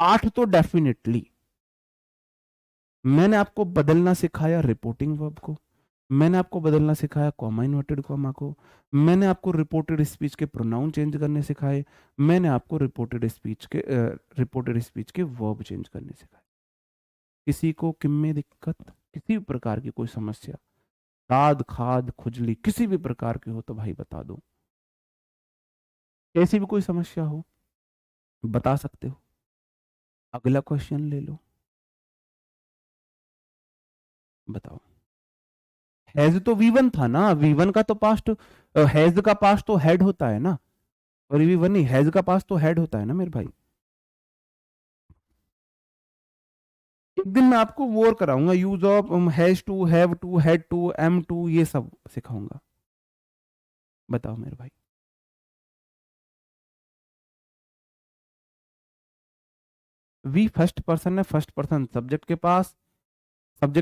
8 तो डेफिनेटली। मैंने आपको बदलना सिखाया रिपोर्टिंग वर्ब को, मैंने आपको बदलना सिखाया कॉमा इन्वर्टेड कॉमा को, मैंने आपको रिपोर्टेड स्पीच के प्रोनाउन चेंज करने सिखाए, मैंने आपको रिपोर्टेड स्पीच के वर्ब चेंज करने सिखाए। किसी को किम में दिक्कत, किसी भी प्रकार की कोई समस्या, दाद खाद खुजली किसी भी प्रकार की हो तो भाई बता दो। ऐसी भी कोई समस्या हो बता सकते हो। अगला क्वेश्चन ले लो, बताओ। हैज तो V1 था ना, V1 का तो पास्ट, हैज का पास्ट तो हेड होता है ना, और V1 नहीं, हैज का पास्ट तो हेड होता है ना मेरे भाई। एक दिन मैं आपको वो कराऊंगा, use of has to, have to, had to, am to, ये सब सिखाऊंगा। बताओ मेरे भाई। वी फर्स्ट पर्सन है, फर्स्ट पर्सन सब्जेक्ट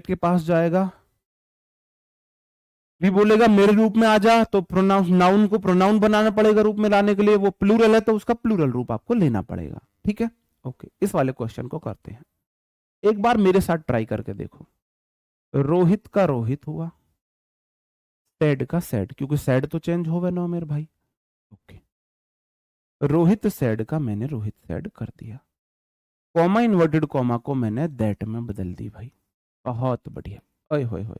के पास जाएगा। वी बोलेगा मेरे रूप में आ जा, तो प्रोनाउन, नाउन को प्रोनाउन बनाना पड़ेगा रूप में लाने के लिए, वो प्लूरल है तो उसका प्लूरल रूप आपको लेना पड़ेगा। ठीक है, ओके। इस वाले क्वेश्चन को करते हैं, एक बार मेरे साथ ट्राई करके देखो। रोहित का रोहित हुआ, सैड का सैड, क्योंकि सैड तो चेंज होगा ना मेरे भाई। ओके, रोहित सैड का मैंने रोहित सैड कर दिया। कॉमा इन्वर्टेड कॉमा को मैंने दैट में बदल दी भाई। बहुत बढ़िया, ओए होए होए,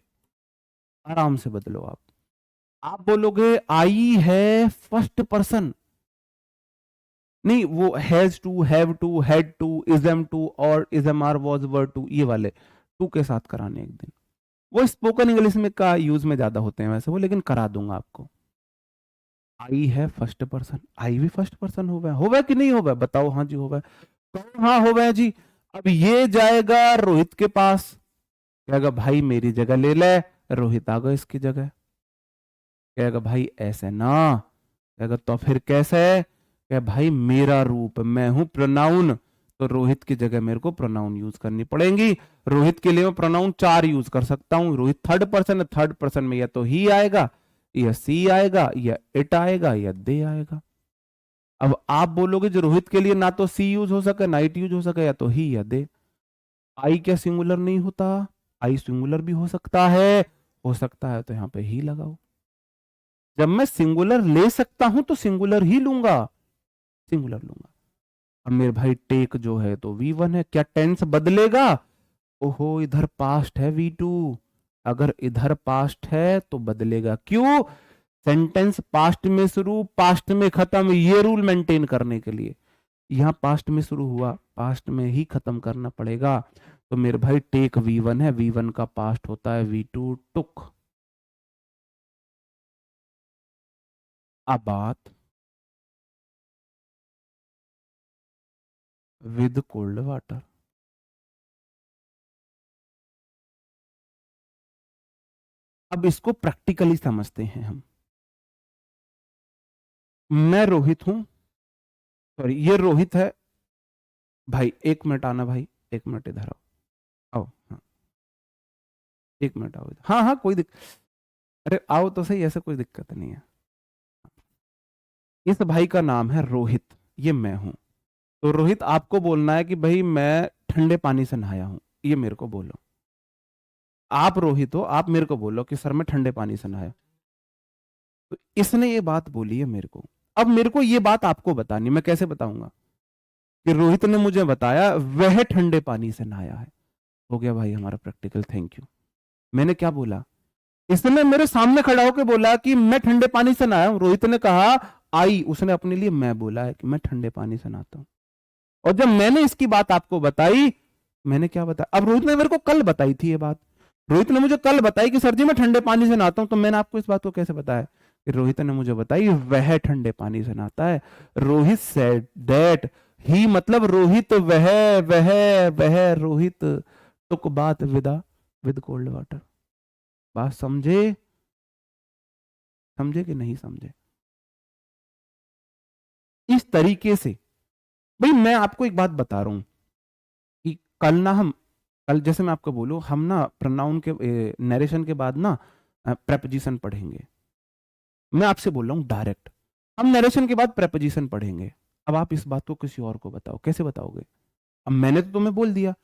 आराम से बदलो आप बोलोगे आई है फर्स्ट पर्सन, नहीं वो has to, have to, had to, is am to और is am are was were to, ये वाले टू के साथ कराने एक दिन। वो स्पोकन इंग्लिश में का यूज में ज्यादा होते हैं वैसे वो, लेकिन करा दूंगा आपको। आई है फर्स्ट पर्सन, आई भी फर्स्ट पर्सन होगा कि नहीं होगा बताओ। हाँ जी होगा, हाँ होगा जी। अब ये जाएगा रोहित के पास, कहेगा भाई मेरी जगह ले ले, रोहित आ गया इसकी जगह। कहेगा भाई ऐसे ना, कहेगा तो फिर कैसे, कहे भाई मेरा रूप, मैं हूं प्रोनाउन, तो रोहित की जगह मेरे को प्रोनाउन यूज करनी पड़ेंगी। रोहित के लिए मैं प्रोनाउन 4 यूज कर सकता हूं। रोहित थर्ड पर्सन है, थर्ड पर्सन में या तो ही आएगा, या सी आएगा, या इट आएगा, या दे आएगा। अब आप बोलोगे जो रोहित के लिए ना तो सी यूज हो सके ना इट यूज हो सके, या तो ही या दे। आई क्या सिंगुलर नहीं होता, आई सिंगुलर भी हो सकता है, तो यहां पे ही लगाओ। जब मैं सिंगुलर ले सकता हूं तो सिंगुलर ही लूंगा, सिंगुलर लूंगा। अब मेरे भाई टेक जो है तो V1 है, क्या टेंस बदलेगा, ओहो इधर पास्ट है V2, अगर इधर पास्ट है तो बदलेगा। क्यों, सेंटेंस पास्ट में शुरू पास्ट में खत्म, ये रूल मेंटेन करने के लिए। यहां पास्ट में शुरू हुआ, पास्ट में ही खत्म करना पड़ेगा। तो मेरे भाई टेक V1 है, V1 का पास्ट होता है V2 टुक। अब बात विद कोल्ड वाटर, अब इसको प्रैक्टिकली समझते हैं हम। मैं रोहित हूं, सॉरी ये रोहित है भाई, 1 मिनट आना भाई, 1 मिनट इधर आओ, आओ हाँ, 1 मिनट आओ इधर, हाँ हाँ कोई दिक्कत, अरे आओ तो सही, ऐसे कोई दिक्कत नहीं है। इस भाई का नाम है रोहित, ये मैं हूं। तो रोहित आपको बोलना है कि भाई मैं ठंडे पानी से नहाया हूं, ये मेरे को बोलो। आप रोहित हो, आप मेरे को बोलो कि सर मैं ठंडे पानी से नहाया। तो इसने ये बात बोली है मेरे को, अब मेरे को ये बात आपको बतानी, मैं कैसे बताऊंगा कि रोहित ने मुझे बताया वह ठंडे पानी से नहाया है। हो गया भाई हमारा प्रैक्टिकल, थैंक यू। मैंने क्या बोला, इसने मेरे सामने खड़ा होकर बोला कि मैं ठंडे पानी से नहाया हूं। रोहित ने कहा आई, उसने अपने लिए मैं बोला है कि मैं ठंडे पानी से नहाता हूं। और जब मैंने इसकी बात आपको बताई, मैंने क्या बताया, अब रोहित ने मेरे को कल बताई थी ये बात। रोहित ने मुझे कल बताई कि सर जी मैं ठंडे पानी से नहाता हूं, तो मैंने आपको इस बात को कैसे बताया कि रोहित ने मुझे बताई वह ठंडे पानी से नहाता है। रोहित सेड दैट, ही मतलब रोहित, वह रोहित टुक बात विद कोल्ड वाटर। बात समझे, समझे कि नहीं समझे? इस तरीके से भाई मैं आपको एक बात बता रहा हूं कि कल ना हम, कल जैसे मैं आपको बोलूं, हम ना प्रोनाउन के नरेशन के बाद ना प्रेपोजिशन पढ़ेंगे। मैं आपसे बोल रहा हूं डायरेक्ट, हम नरेशन के बाद प्रेपोजिशन पढ़ेंगे। अब आप इस बात को किसी और को बताओ, कैसे बताओगे? अब मैंने तो तुम्हें बोल दिया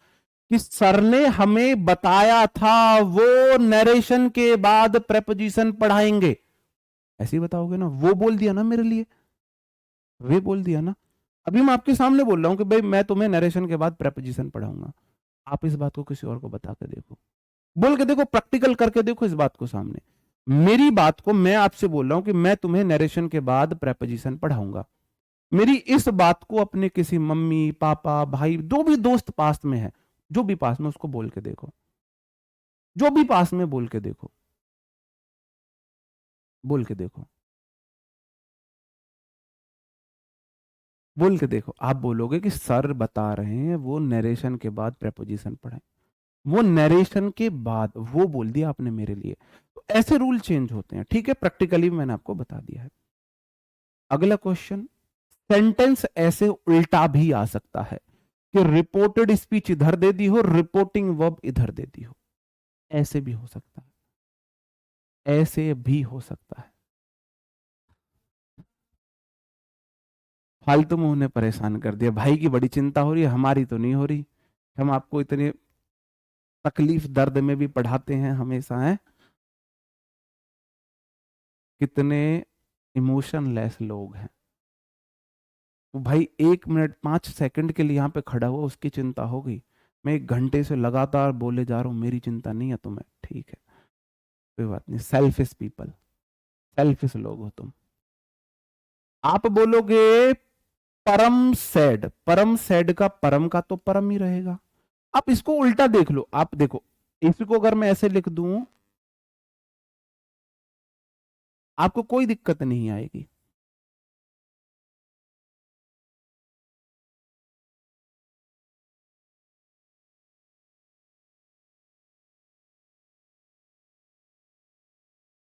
कि सर ने हमें बताया था वो नरेशन के बाद प्रेपोजिशन पढ़ाएंगे, ऐसे ही बताओगे ना? वो बोल दिया ना मेरे लिए, वे बोल दिया ना। अभी मैं आपके सामने बोल रहा हूं कि भाई मैं तुम्हें नरेशन के बाद प्रेपोजिशन पढ़ाऊंगा, आप इस बात को किसी और को बता के देखो, बोल के देखो, प्रैक्टिकल करके देखो इस बात को सामने। मेरी बात को मैं आपसे बोल रहा हूं कि मैं तुम्हें नरेशन के बाद प्रेपोजिशन पढ़ाऊंगा। मेरी इस बात को अपने किसी मम्मी पापा भाई जो भी दोस्त पास में है, जो भी पास में, उसको बोल के देखो, जो भी पास में बोल के देखो, बोल के देखो, बोल के देखो। आप बोलोगे कि सर बता रहे हैं वो नरेशन के बाद प्रेपोजिशन पढ़े, वो नरेशन के बाद वो बोल दिया आपने मेरे लिए। तो ऐसे रूल चेंज होते हैं, ठीक है? प्रैक्टिकली मैंने आपको बता दिया है। अगला क्वेश्चन, सेंटेंस ऐसे उल्टा भी आ सकता है कि रिपोर्टेड स्पीच इधर दे दी हो, रिपोर्टिंग वर्ब इधर दे दी हो, ऐसे भी हो सकता है, ऐसे भी हो सकता है। फालतू में उन्हें परेशान कर दिया, भाई की बड़ी चिंता हो रही है, हमारी तो नहीं हो रही। हम आपको इतने तकलीफ दर्द में भी पढ़ाते हैं हमेशा, है कितने इमोशनलेस लोग हैं। वो भाई 1 मिनट 5 सेकंड के लिए यहाँ पे खड़ा हुआ, उसकी चिंता हो गई। मैं 1 घंटे से लगातार बोले जा रहा हूँ, मेरी चिंता नहीं है तुम्हें, ठीक है कोई बात नहीं। सेल्फिश पीपल, सेल्फिश लोग हो तुम। आप बोलोगे परम सैड का परम का तो परम ही रहेगा। आप इसको उल्टा देख लो, आप देखो, इसको अगर मैं ऐसे लिख दूं आपको कोई दिक्कत नहीं आएगी।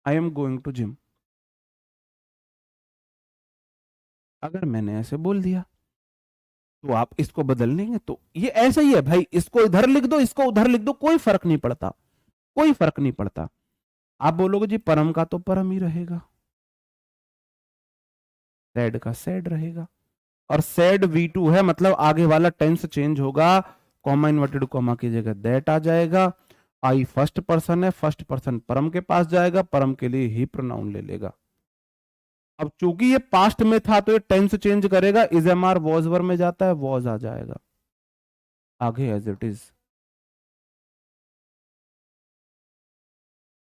I am going to gym, अगर मैंने ऐसे बोल दिया तो आप इसको बदल लेंगे, तो ये ऐसा ही है भाई, इसको इधर लिख दो, इसको उधर लिख दो, कोई फर्क नहीं पड़ता, कोई फर्क नहीं पड़ता। आप बोलोगे जी परम का तो परम ही रहेगा, सैड का सैड रहेगा। और सैड V2 है, मतलब आगे वाला टेंस चेंज होगा, कॉमा इन्वर्टेड कॉमा की जगह दैट आ जाएगा। आई फर्स्ट पर्सन है, फर्स्ट पर्सन परम के पास जाएगा, परम के लिए ही प्रोनाउन ले लेगा। अब चूंकि ये पास्ट में था तो ये टेंस चेंज करेगा, is am are was were में जाता है, वॉज आ जाएगा आगे एज इट इज।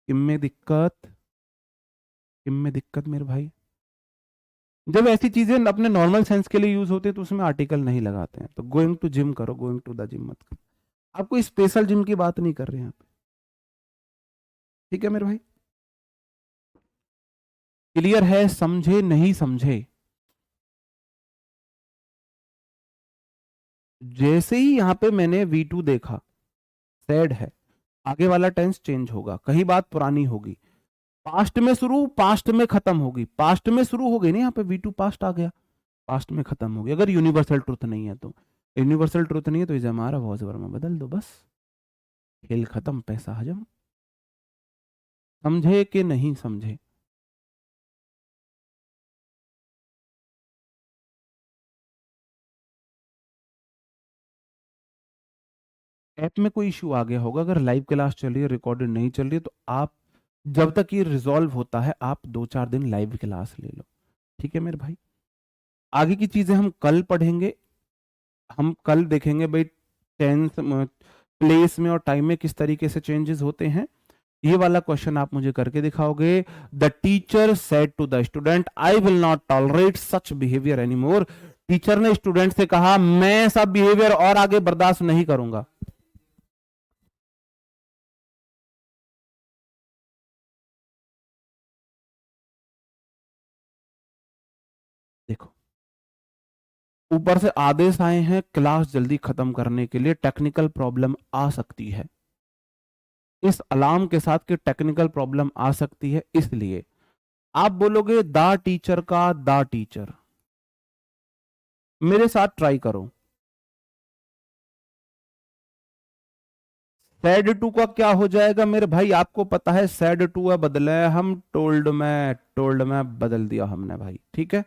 इनमें दिक्कत, इनमें दिक्कत मेरे भाई। जब ऐसी चीजें अपने नॉर्मल सेंस के लिए यूज होते हैं तो उसमें आर्टिकल नहीं लगाते हैं। तो गोइंग टू जिम करो, गोइंग टू द जिम मत करो। आपको स्पेशल जिम की बात नहीं कर रहे हैं यहाँ पे, ठीक है मेरे भाई? क्लियर है? समझे नहीं समझे? जैसे ही यहां पे मैंने V2 देखा, सैड है, आगे वाला टेंस चेंज होगा, कहीं बात पुरानी होगी, पास्ट में शुरू पास्ट में खत्म होगी, पास्ट में शुरू हो गई ना, यहाँ पे V2 पास्ट आ गया, पास्ट में खत्म होगी। अगर यूनिवर्सल ट्रुथ नहीं है तो, यूनिवर्सल ट्रुथ नहीं है तो इसे हमारा वॉजवर में बदल दो, बस खेल खत्म, पैसा हजम। समझे कि नहीं समझे? ऐप में कोई इश्यू आ गया होगा, अगर लाइव क्लास चल रही है, रिकॉर्डेड नहीं चल रही है, तो आप जब तक ये रिजॉल्व होता है आप 2-4 दिन लाइव क्लास ले लो, ठीक है मेरे भाई? आगे की चीजें हम कल पढ़ेंगे, हम कल देखेंगे भाई टेंस प्लेस में और टाइम में किस तरीके से चेंजेस होते हैं, ये वाला क्वेश्चन आप मुझे करके दिखाओगे। The teacher said to the student I will not tolerate such behaviour anymore. Teacher ने स्टूडेंट से कहा मैं सब बिहेवियर और आगे बर्दाश्त नहीं करूंगा। देखो ऊपर से आदेश आए हैं क्लास जल्दी खत्म करने के लिए, टेक्निकल प्रॉब्लम आ सकती है, इस अलार्म के साथ कि टेक्निकल प्रॉब्लम आ सकती है, इसलिए आप बोलोगे द टीचर का द टीचर। मेरे साथ ट्राई करो। सैड टू का क्या हो जाएगा मेरे भाई, आपको पता है सैड टू है बदले हम टोल्ड में बदल दिया हमने भाई, ठीक है।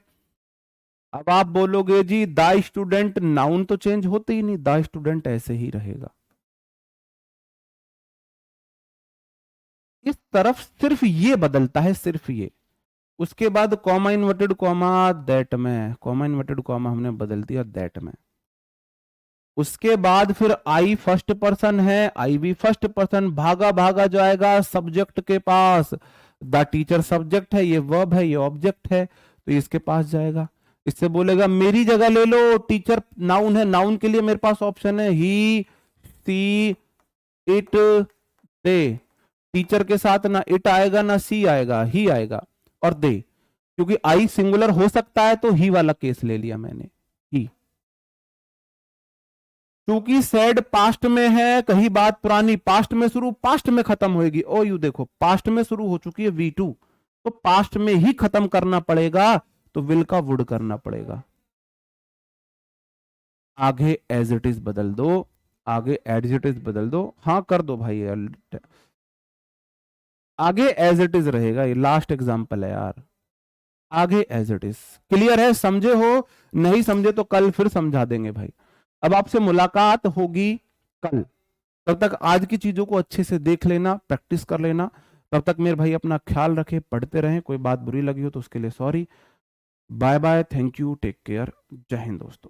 अब आप बोलोगे जी द स्टूडेंट, नाउन तो चेंज होते ही नहीं, द स्टूडेंट ऐसे ही रहेगा। इस तरफ सिर्फ ये बदलता है, सिर्फ ये। उसके बाद कॉमा इन्वर्टेड कॉमा दैट में, कॉमा इन्वर्टेड कॉमा हमने बदल दिया दैट में। उसके बाद फिर आई फर्स्ट पर्सन है, आई भी फर्स्ट पर्सन, भागा भागा जाएगा सब्जेक्ट के पास। द टीचर सब्जेक्ट है, ये वर्ब है, ये ऑब्जेक्ट है, तो इसके पास जाएगा। इससे बोलेगा मेरी जगह ले लो, टीचर नाउन है, नाउन के लिए मेरे पास ऑप्शन है ही, सी, इट, दे। टीचर के साथ ना इट आएगा ना सी आएगा, ही आएगा और दे। क्योंकि आई सिंगुलर हो सकता है तो ही वाला केस ले लिया मैंने, ही। क्योंकि सैड पास्ट में है, कहीं बात पुरानी पास्ट में शुरू पास्ट में खत्म होगी। ओ यू देखो पास्ट में शुरू हो चुकी है V2, तो पास्ट में ही खत्म करना पड़ेगा, तो विल का वुड करना पड़ेगा। आगे एज इट इज बदल दो, आगे एज इट इज बदल दो, हाँ कर दो भाई, आगे एज इट इज रहेगा, ये लास्ट एग्जांपल है यार, आगे एज इट इज। क्लियर है, समझे हो? नहीं समझे तो कल फिर समझा देंगे भाई। अब आपसे मुलाकात होगी कल, तब तक आज की चीजों को अच्छे से देख लेना, प्रैक्टिस कर लेना। तब तक मेरे भाई अपना ख्याल रखें, पढ़ते रहें, कोई बात बुरी लगी हो तो उसके लिए sorry. Bye bye, thank you, take care, जय हिंद दोस्तों।